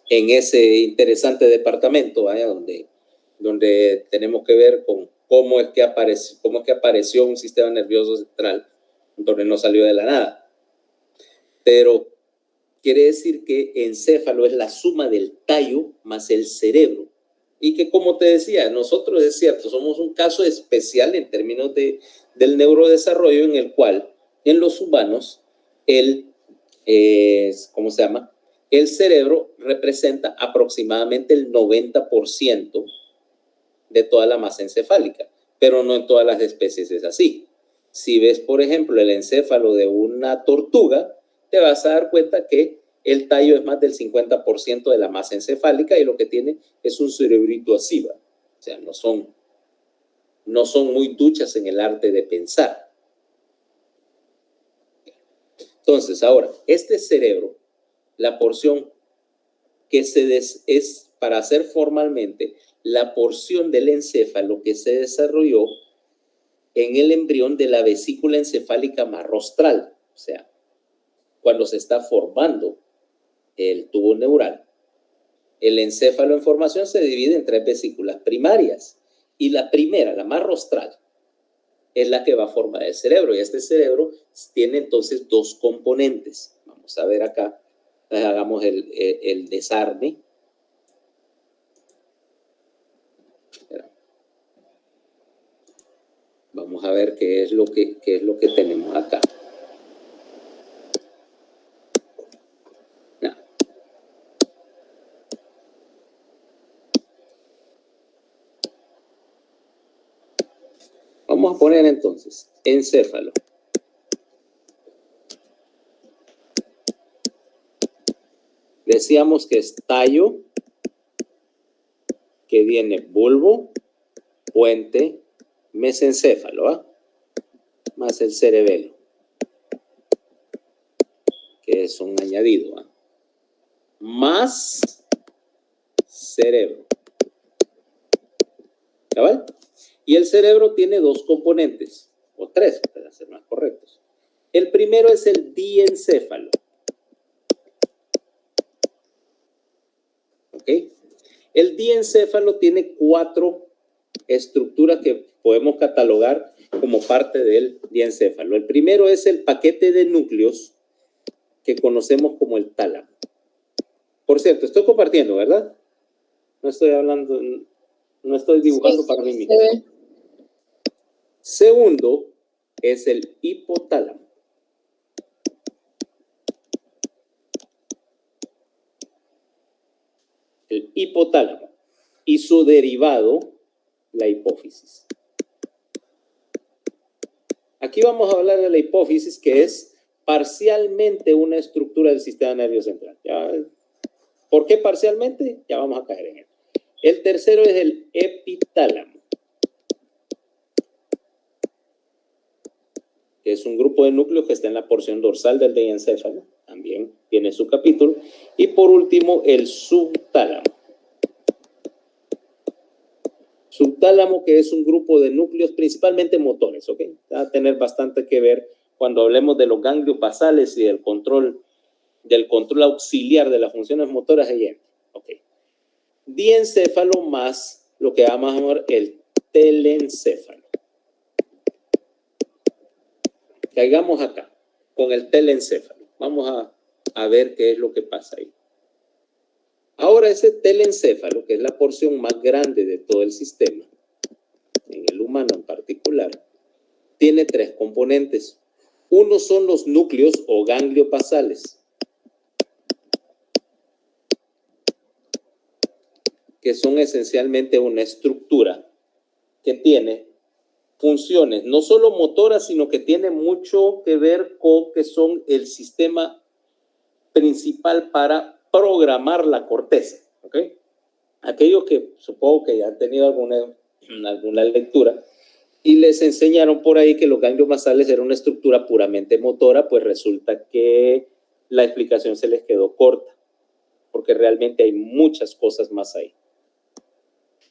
ese interesante departamento, ¿vaya? Donde tenemos que ver con cómo es que apareció un sistema nervioso central, donde no salió de la nada. Pero quiere decir que encéfalo es la suma del tallo más el cerebro. Y que, como te decía, nosotros, es cierto, somos un caso especial en términos del neurodesarrollo, en el cual en los humanos ¿cómo se llama? El cerebro representa aproximadamente el 90% de toda la masa encefálica, pero no en todas las especies es así. Si ves, por ejemplo, el encéfalo de una tortuga, te vas a dar cuenta que el tallo es más del 50% de la masa encefálica y lo que tiene es un cerebrito así, ¿va? O sea, no son muy duchas en el arte de pensar. Entonces, ahora, este cerebro, la porción que es, para hacer formalmente, la porción del encéfalo que se desarrolló en el embrión de la vesícula encefálica marrostral, o sea, cuando se está formando el tubo neural. El encéfalo en formación se divide en tres vesículas primarias y la primera, la más rostral, es la que va a formar el cerebro, y este cerebro tiene entonces dos componentes. Vamos a ver acá, hagamos el desarme. Vamos a ver qué es lo que tenemos acá. Vamos a poner entonces encéfalo. Decíamos que es tallo, que viene bulbo, puente, mesencéfalo, ¿ah? Más el cerebelo, que es un añadido, ¿ah? Más cerebro. ¿Cabal? Y el cerebro tiene dos componentes, o tres, para ser más correctos. El primero es el diencéfalo. ¿Ok? El diencéfalo tiene 4 estructuras que podemos catalogar como parte del diencéfalo. El primero es el paquete de núcleos que conocemos como el tálamo. Por cierto, estoy compartiendo, ¿verdad? No estoy hablando, no estoy dibujando para mí mismo. Segundo es el hipotálamo. El hipotálamo y su derivado, la hipófisis. Aquí vamos a hablar de la hipófisis, que es parcialmente una estructura del sistema nervioso central. ¿Por qué parcialmente? Ya vamos a caer en él. El tercero es el epitálamo, que es un grupo de núcleos que está en la porción dorsal del diencéfalo, también tiene su capítulo. Y por último, el subtálamo. Subtálamo, que es un grupo de núcleos principalmente motores, ¿ok? Va a tener bastante que ver cuando hablemos de los ganglios basales y del control del control auxiliar de las funciones motoras ahí entra. Ok. Diencéfalo más lo que llamamos el telencéfalo. Caigamos acá con el telencéfalo. Vamos a ver qué es lo que pasa ahí. Ahora ese telencéfalo, que es la porción más grande de todo el sistema, en el humano en particular, tiene tres componentes. Uno son los núcleos o ganglios basales, que son esencialmente una estructura que tiene funciones no solo motoras, sino que tiene mucho que ver con que son el sistema principal para programar la corteza. ¿Ok? Aquellos que supongo que ya han tenido alguna lectura y les enseñaron por ahí que los ganglios basales eran una estructura puramente motora, pues resulta que la explicación se les quedó corta, porque realmente hay muchas cosas más ahí.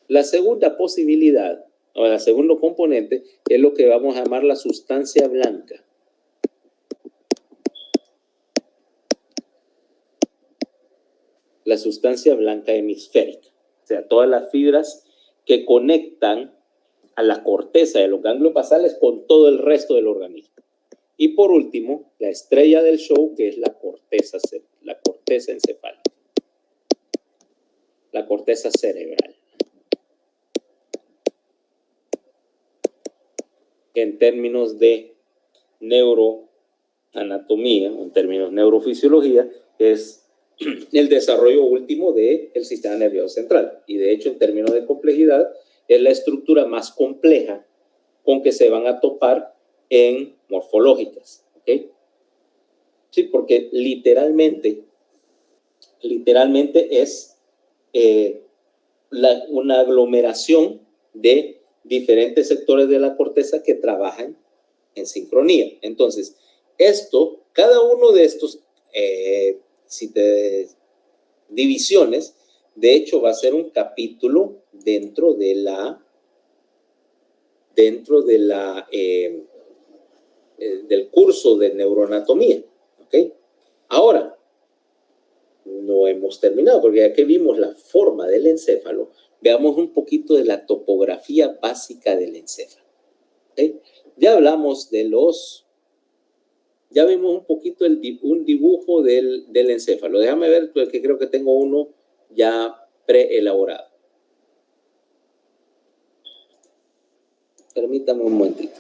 La segunda posibilidad, o el segundo componente, es lo que vamos a llamar la sustancia blanca. La sustancia blanca hemisférica, o sea, todas las fibras que conectan a la corteza de los ganglios basales con todo el resto del organismo. Y por último, la estrella del show, que es la corteza encefálica, la corteza cerebral. En términos de neuroanatomía, en términos de neurofisiología, es el desarrollo último del sistema nervioso central. Y de hecho, en términos de complejidad, es la estructura más compleja con que se van a topar en morfológicas. ¿Okay? Sí, porque literalmente es una aglomeración de diferentes sectores de la corteza que trabajan en sincronía. Entonces, cada uno de estos divisiones, de hecho, va a ser un capítulo dentro del curso de neuroanatomía. ¿Okay? Ahora, no hemos terminado, porque ya que vimos la forma del encéfalo, veamos un poquito de la topografía básica del encéfalo. ¿Okay? Ya hablamos ya vimos un poquito un dibujo del encéfalo. Déjame ver, que creo que tengo uno ya preelaborado. Permítame un momentito.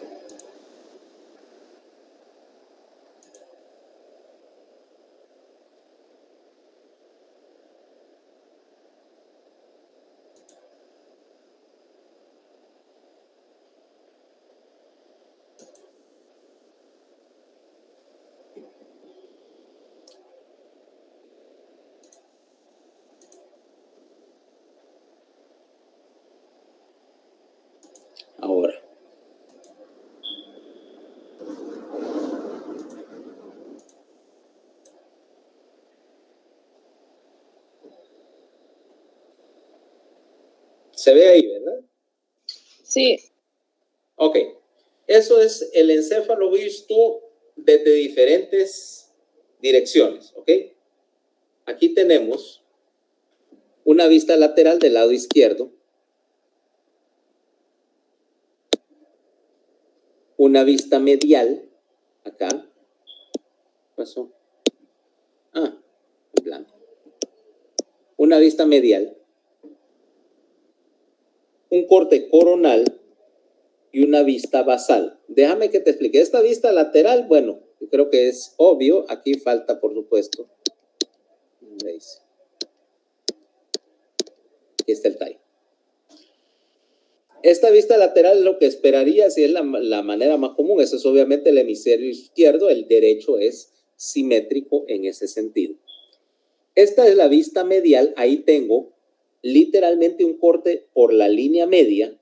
Ahora, se ve ahí, ¿verdad? Sí. Ok, eso es el encéfalo visto desde diferentes direcciones, ¿ok? Aquí tenemos una vista lateral del lado izquierdo, una vista medial, acá, ¿qué pasó? Ah, en blanco. Una vista medial, un corte coronal y una vista basal. Déjame que te explique. Esta vista lateral, bueno, yo creo que es obvio. Aquí falta, por supuesto. ¿Veis? Aquí está el tallo. Esta vista lateral es lo que esperaría si es la manera más común. Eso es obviamente el hemisferio izquierdo. El derecho es simétrico en ese sentido. Esta es la vista medial. Ahí tengo literalmente un corte por la línea media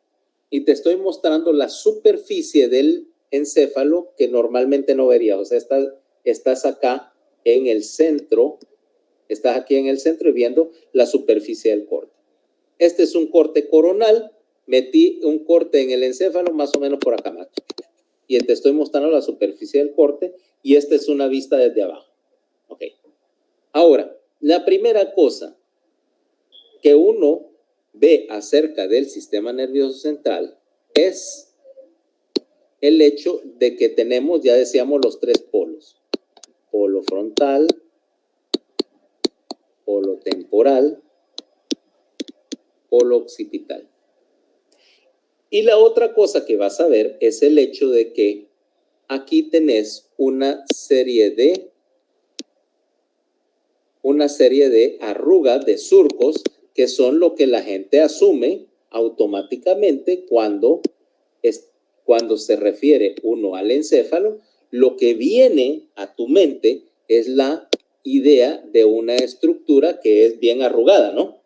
y te estoy mostrando la superficie del encéfalo que normalmente no verías. O sea, estás acá en el centro, estás aquí en el centro y viendo la superficie del corte. Este es un corte coronal. Metí un corte en el encéfalo más o menos por acá, macho. Y te estoy mostrando la superficie del corte y esta es una vista desde abajo. Ok. Ahora, la primera cosa que uno ve acerca del sistema nervioso central es el hecho de que tenemos, ya decíamos, los tres polos. Polo frontal, polo temporal, polo occipital. Y la otra cosa que vas a ver es el hecho de que aquí tenés una serie de arrugas, de surcos, que son lo que la gente asume automáticamente cuando se refiere uno al encéfalo. Lo que viene a tu mente es la idea de una estructura que es bien arrugada, ¿no?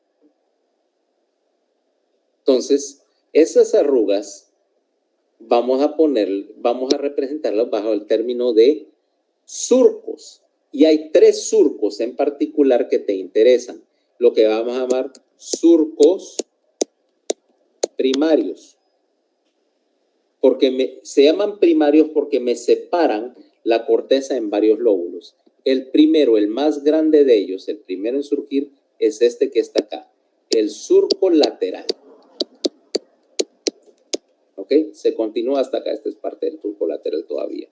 Entonces, esas arrugas vamos a representarlas bajo el término de surcos. Y hay tres surcos en particular que te interesan, lo que vamos a llamar surcos primarios. Se llaman primarios porque me separan la corteza en varios lóbulos. El primero, el más grande de ellos, el primero en surgir, es este que está acá, el surco lateral. ¿Ok? Se continúa hasta acá, esta es parte del surco lateral todavía.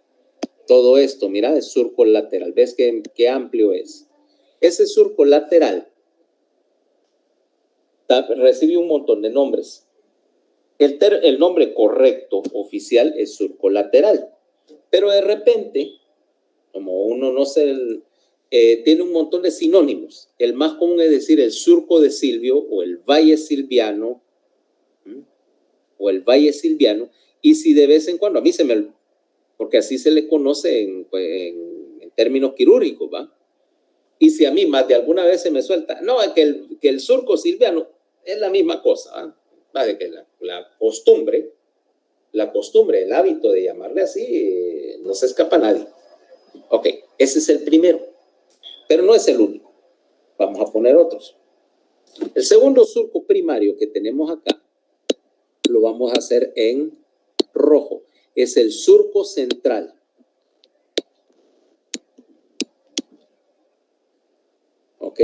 Todo esto, mira, es surco lateral. ¿Ves qué amplio es? Ese surco lateral recibe un montón de nombres. El nombre correcto, oficial, es surco lateral. Pero de repente, como uno no sé, tiene un montón de sinónimos. El más común es decir el surco de Silvio o el valle silviano. Y si de vez en cuando, a mí porque así se le conoce en términos quirúrgicos, ¿va? Y si a mí más de alguna vez se me suelta, no, es que el surco silviano es la misma cosa, ¿va? De que la costumbre, el hábito de llamarle así, no se escapa a nadie. Ok, ese es el primero, pero no es el único. Vamos a poner otros. El segundo surco primario que tenemos acá, lo vamos a hacer en rojo. Es el surco central. ¿Ok?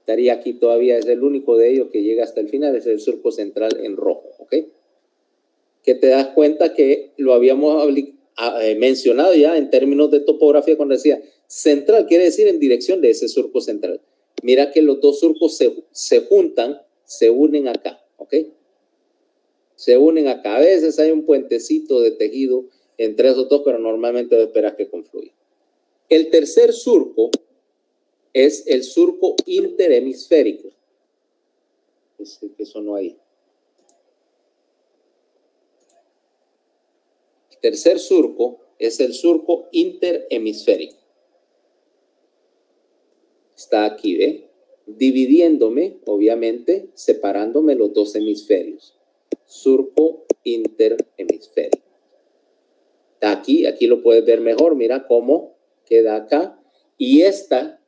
Estaría aquí todavía, es el único de ellos que llega hasta el final, es el surco central en rojo. ¿Ok? Que te das cuenta que lo habíamos mencionado ya en términos de topografía cuando decía central, quiere decir en dirección de ese surco central. Mira que los dos surcos se juntan, se unen acá. ¿Ok? Se unen acá. A veces hay un puentecito de tejido entre esos dos, pero normalmente esperas que confluya. El tercer surco es el surco interhemisférico. Es el que sonó ahí. El tercer surco es el surco interhemisférico. Está aquí, ¿ve? Dividiéndome, obviamente, separándome los dos hemisferios. Surco interhemisférico. Está aquí lo puedes ver mejor. Mira cómo queda acá. Y esta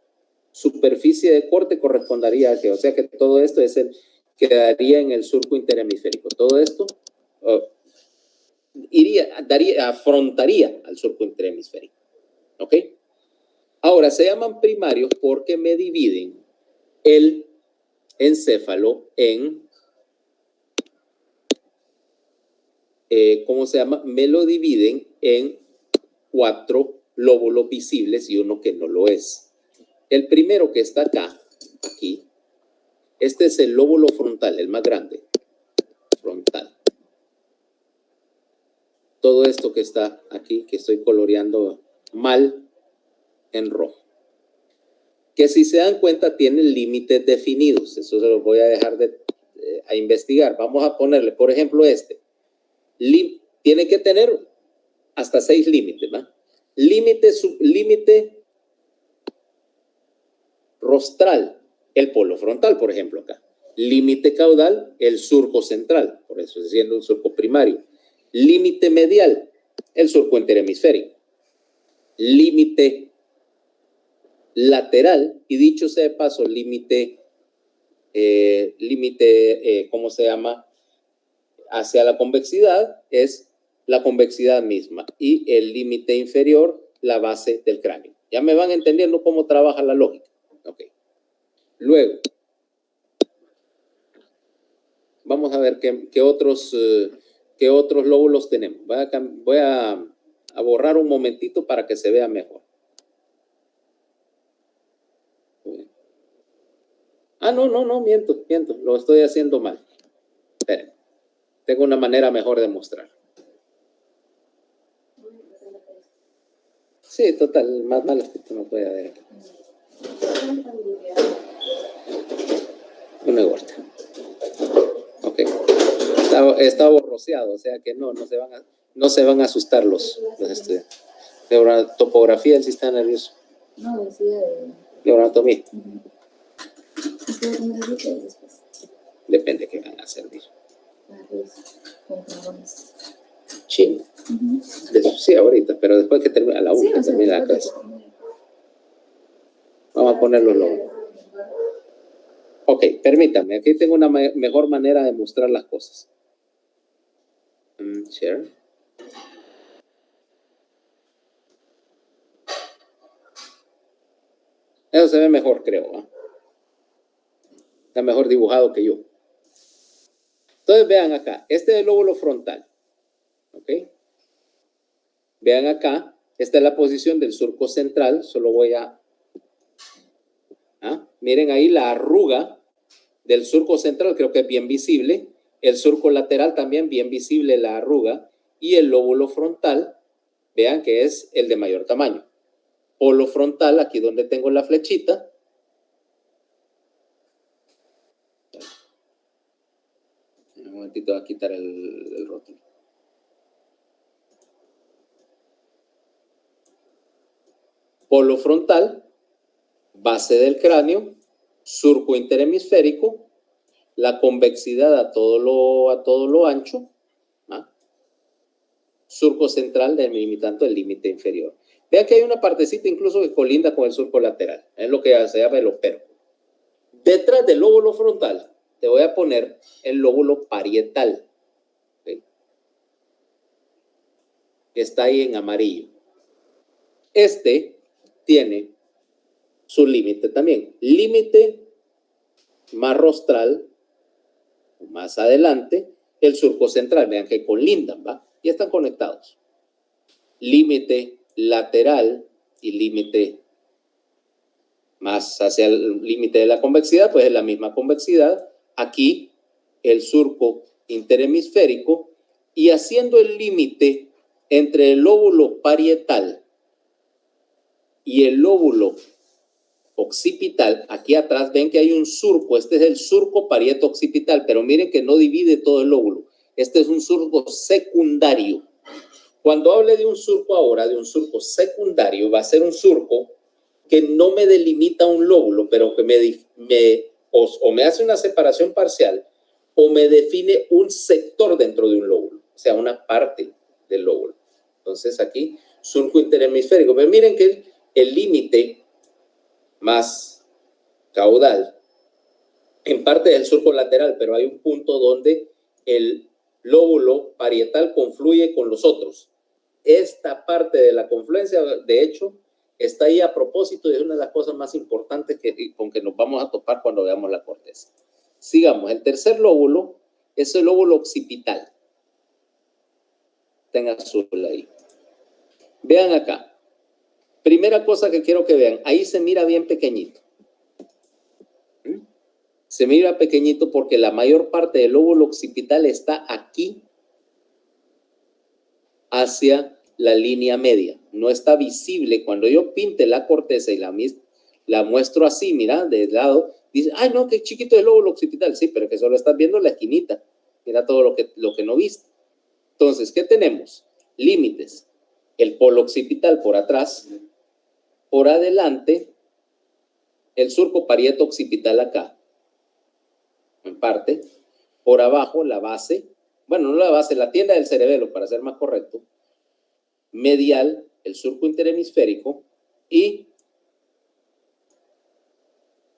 superficie de corte correspondería a que, o sea que todo esto quedaría en el surco interhemisférico. Todo esto afrontaría al surco interhemisférico. ¿Ok? Ahora, se llaman primarios porque me dividen el encéfalo en ¿cómo se llama? Me lo dividen en 4 lóbulos visibles y uno que no lo es. El primero que está acá, aquí, este es el lóbulo frontal, el más grande, frontal. Todo esto que está aquí, que estoy coloreando mal en rojo. Que si se dan cuenta tienen límites definidos. Eso se los voy a dejar a investigar. Vamos a ponerle, por ejemplo, tiene que tener hasta 6 límites, ¿va? Límite rostral, el polo frontal, por ejemplo, acá. Límite caudal, el surco central, por eso es siendo un surco primario. Límite medial, el surco interhemisférico. Límite lateral, y dicho sea de paso, ¿cómo se llama? Hacia la convexidad es la convexidad misma y el límite inferior, la base del cráneo. Ya me van entendiendo cómo trabaja la lógica. Luego, vamos a ver qué otros lóbulos tenemos. Voy a borrar un momentito para que se vea mejor. Ah, no, miento. Lo estoy haciendo mal. Esperen. Tengo una manera mejor de mostrar. Sí, total, más malo que tú no puedes ver aquí. Una gorda. Ok. Está borroseado, o sea que no se van a asustar los estudiantes. Topografía del sistema nervioso. No, decía de Neuroanatomía. después. Depende de qué van a servir. Con carbones. Chino. Sí, ahorita, pero después que termina la 1, termina la clase. Vamos a ponerlo luego. Ok, permítame. Aquí tengo una mejor manera de mostrar las cosas. Share. Eso se ve mejor, creo. ¿Eh? Está mejor dibujado que yo. Entonces, vean acá. Este es el lóbulo frontal. ¿Ok? Vean acá. Esta es la posición del surco central. Solo voy a... Miren ahí la arruga del surco central. Creo que es bien visible. El surco lateral también bien visible la arruga. Y el lóbulo frontal, vean que es el de mayor tamaño. Polo frontal, aquí donde tengo la flechita. Un momentito, voy a quitar el rótulo. Polo frontal, base del cráneo, surco interhemisférico, la convexidad a todo lo ancho, surco central delimitando el límite inferior. Vean que hay una partecita incluso que colinda con el surco lateral. Es lo que se llama el opérculo. Detrás del lóbulo frontal te voy a poner el lóbulo parietal. ¿Okay? Que está ahí en amarillo. Este tiene su límite también. Límite más rostral, más adelante, el surco central. Vean que colindan, ¿va? Y están conectados. Límite lateral y límite más hacia el límite de la convexidad, pues es la misma convexidad. Aquí el surco interhemisférico y haciendo el límite entre el lóbulo parietal y el lóbulo occipital. Aquí atrás ven que hay un surco. Este es el surco parieto-occipital, pero miren que no divide todo el lóbulo. Este es un surco secundario. Cuando hable de un surco ahora, de un surco secundario, va a ser un surco que no me delimita un lóbulo, pero que me hace una separación parcial o me define un sector dentro de un lóbulo, o sea, una parte del lóbulo. Entonces aquí, surco interhemisférico. Pero miren que el límite más caudal en parte del surco lateral, pero hay un punto donde el lóbulo parietal confluye con los otros. Esta parte de la confluencia, de hecho, está ahí a propósito y es una de las cosas más importantes con que nos vamos a topar cuando veamos la corteza. Sigamos. El tercer lóbulo es el lóbulo occipital. Tenga azul ahí. Vean acá. Primera cosa que quiero que vean. Ahí se mira bien pequeñito. Se mira pequeñito porque la mayor parte del lóbulo occipital está aquí hacia la línea media. No está visible. Cuando yo pinte la corteza y la muestro así, mira, de lado, dice, ay, no, qué chiquito el lóbulo occipital. Sí, pero que solo estás viendo la esquinita. Mira todo lo que no viste. Entonces, ¿qué tenemos? Límites. El polo occipital por atrás. Por adelante, el surco parieto occipital acá. En parte. Por abajo, la base. Bueno, no la base, la tienda del cerebelo, para ser más correcto. Medial, el surco interhemisférico. Y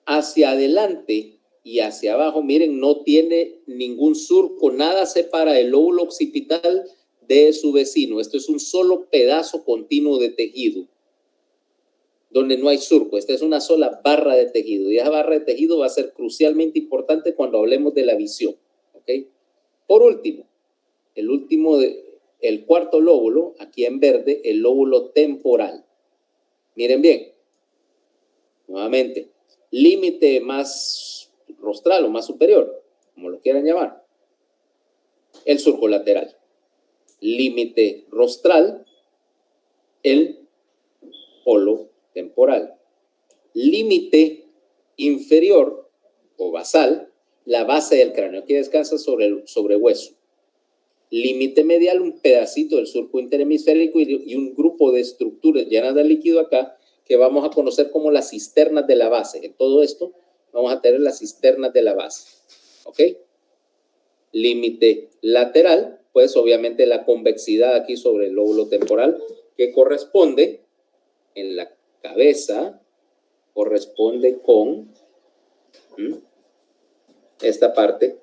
hacia adelante y hacia abajo, miren, no tiene ningún surco. Nada separa el lóbulo occipital de su vecino. Esto es un solo pedazo continuo de tejido. donde no hay surco. Esta es una sola barra de tejido y esa barra de tejido va a ser crucialmente importante cuando hablemos de la visión. ¿Ok? Por último, el cuarto lóbulo, aquí en verde, el lóbulo temporal. Miren bien, nuevamente, límite más rostral o más superior, como lo quieran llamar, el surco lateral. Límite rostral, el polo temporal. Límite inferior o basal, la base del cráneo que descansa sobre el sobrehueso. Límite medial, un pedacito del surco interhemisférico y un grupo de estructuras llenas de líquido acá que vamos a conocer como las cisternas de la base. En todo esto vamos a tener las cisternas de la base. ¿Ok? Límite lateral, pues obviamente la convexidad aquí sobre el lóbulo temporal que corresponde en la cabeza, corresponde con esta parte,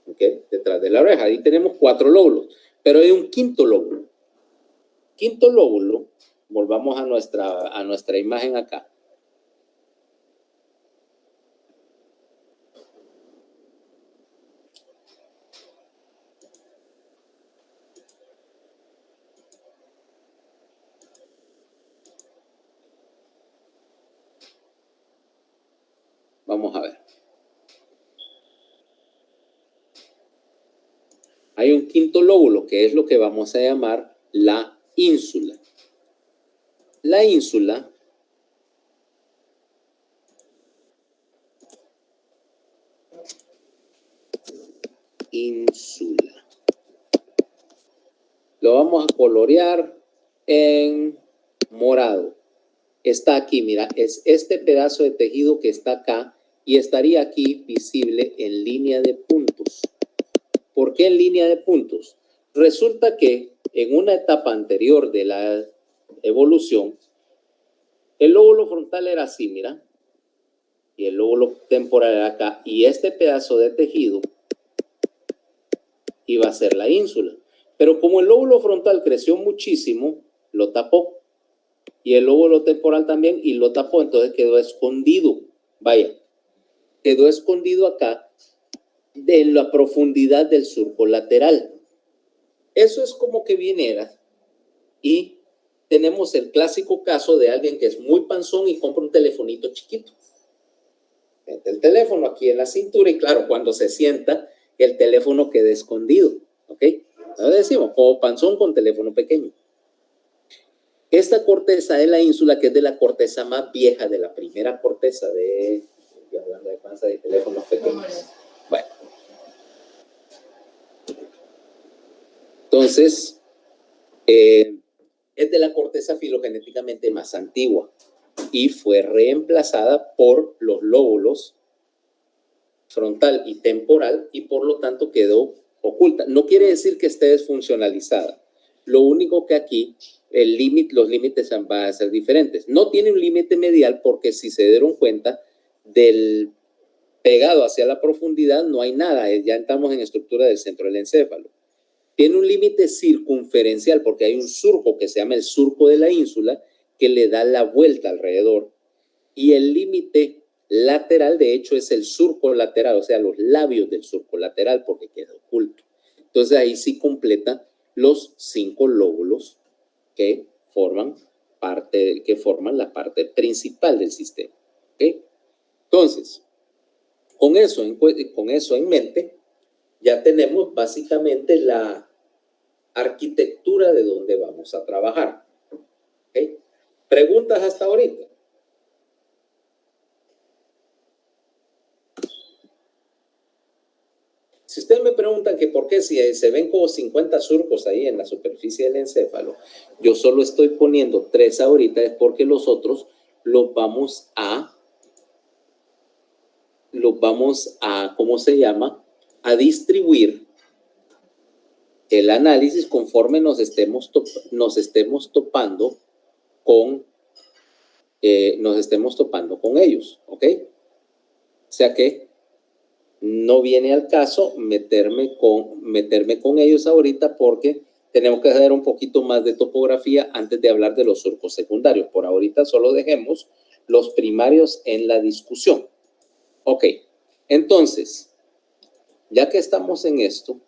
¿okay? Detrás de la oreja. Ahí tenemos 4 lóbulos, pero hay un quinto lóbulo. Quinto lóbulo, volvamos a nuestra imagen acá. Vamos a ver. Hay un quinto lóbulo que es lo que vamos a llamar la ínsula. La ínsula lo vamos a colorear en morado. Está aquí, mira, es este pedazo de tejido que está acá y estaría aquí visible en línea de puntos. ¿Por qué en línea de puntos? Resulta que en una etapa anterior de la evolución, el lóbulo frontal era así, mira, y el lóbulo temporal era acá, y este pedazo de tejido iba a ser la ínsula. Pero como el lóbulo frontal creció muchísimo, lo tapó. Y el lóbulo temporal también, y lo tapó, entonces quedó escondido. Vaya, quedó escondido acá de la profundidad del surco lateral. Eso es como que viniera y tenemos el clásico caso de alguien que es muy panzón y compra un telefonito chiquito. Mete el teléfono aquí en la cintura y claro, cuando se sienta, el teléfono queda escondido. ¿Ok? Entonces decimos, como panzón con teléfono pequeño. Esta corteza de la ínsula, que es de la corteza más vieja, de la primera corteza de, hablando de panza de teléfonos pequeños. Bueno. Entonces, es de la corteza filogenéticamente más antigua y fue reemplazada por los lóbulos frontal y temporal y por lo tanto quedó oculta. No quiere decir que esté desfuncionalizada. Lo único que aquí los límites van a ser diferentes. No tiene un límite medial porque si se dieron cuenta del pegado hacia la profundidad no hay nada, ya estamos en estructura del centro del encéfalo. Tiene un límite circunferencial porque hay un surco que se llama el surco de la ínsula que le da la vuelta alrededor y el límite lateral de hecho es el surco lateral, o sea los labios del surco lateral porque queda oculto. Entonces ahí sí completa los 5 lóbulos que forman la parte principal del sistema. ¿Okay? Entonces, con eso en mente, ya tenemos básicamente la arquitectura de donde vamos a trabajar. ¿Okay? ¿Preguntas hasta ahorita? Si ustedes me preguntan que por qué si se ven como 50 surcos ahí en la superficie del encéfalo, yo solo estoy poniendo 3 ahorita, es porque los otros los vamos a, ¿cómo se llama? A distribuir el análisis conforme nos estemos topando con ellos, ¿ok? O sea que no viene al caso meterme con ellos ahorita porque tenemos que hacer un poquito más de topografía antes de hablar de los surcos secundarios. Por ahorita solo dejemos los primarios en la discusión. Ok, entonces, ya que estamos en esto,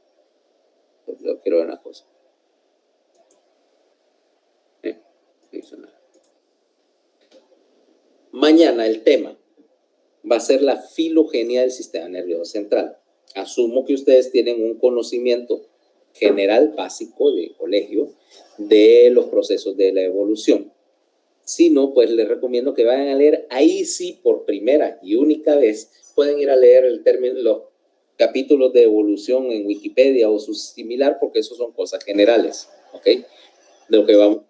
yo quiero ver una cosa. Mañana el tema va a ser la filogenia del sistema nervioso central. Asumo que ustedes tienen un conocimiento general básico de colegio de los procesos de la evolución. Si no, pues les recomiendo que vayan a leer, ahí sí por primera y única vez pueden ir a leer los capítulos de evolución en Wikipedia o su similar, porque eso son cosas generales, ¿ok? De lo que vamos.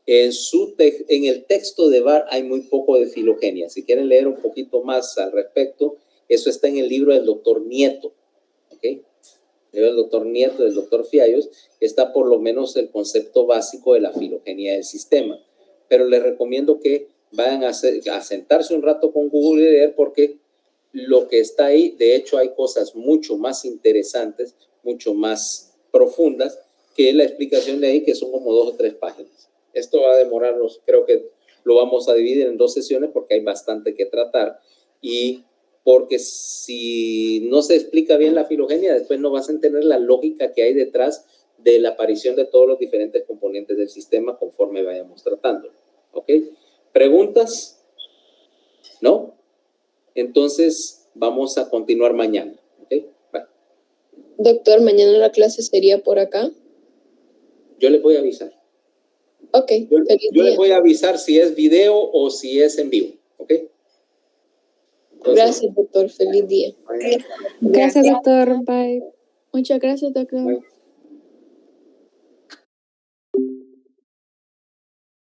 En el texto de Barr hay muy poco de filogenia. Si quieren leer un poquito más al respecto, eso está en el libro del doctor Nieto, ¿ok? El libro del doctor Nieto, del doctor Fiallos, está por lo menos el concepto básico de la filogenia del sistema. Pero les recomiendo que vayan a sentarse un rato con Google y leer, porque lo que está ahí, de hecho, hay cosas mucho más interesantes, mucho más profundas que la explicación de ahí, que son como 2 o 3 páginas. Esto va a demorarnos, creo que lo vamos a dividir en 2 sesiones porque hay bastante que tratar, y porque si no se explica bien la filogenia, después no vas a entender la lógica que hay detrás de la aparición de todos los diferentes componentes del sistema conforme vayamos tratándolo. ¿Ok? ¿Preguntas? ¿No? Entonces vamos a continuar mañana. ¿Ok? Bye. Doctor, mañana la clase sería por acá. Yo les voy a avisar. Ok, yo les voy a avisar si es video o si es en vivo. ¿Ok? Entonces, gracias, doctor. Feliz día. Gracias, doctor. Bye. Muchas gracias, doctor. bye.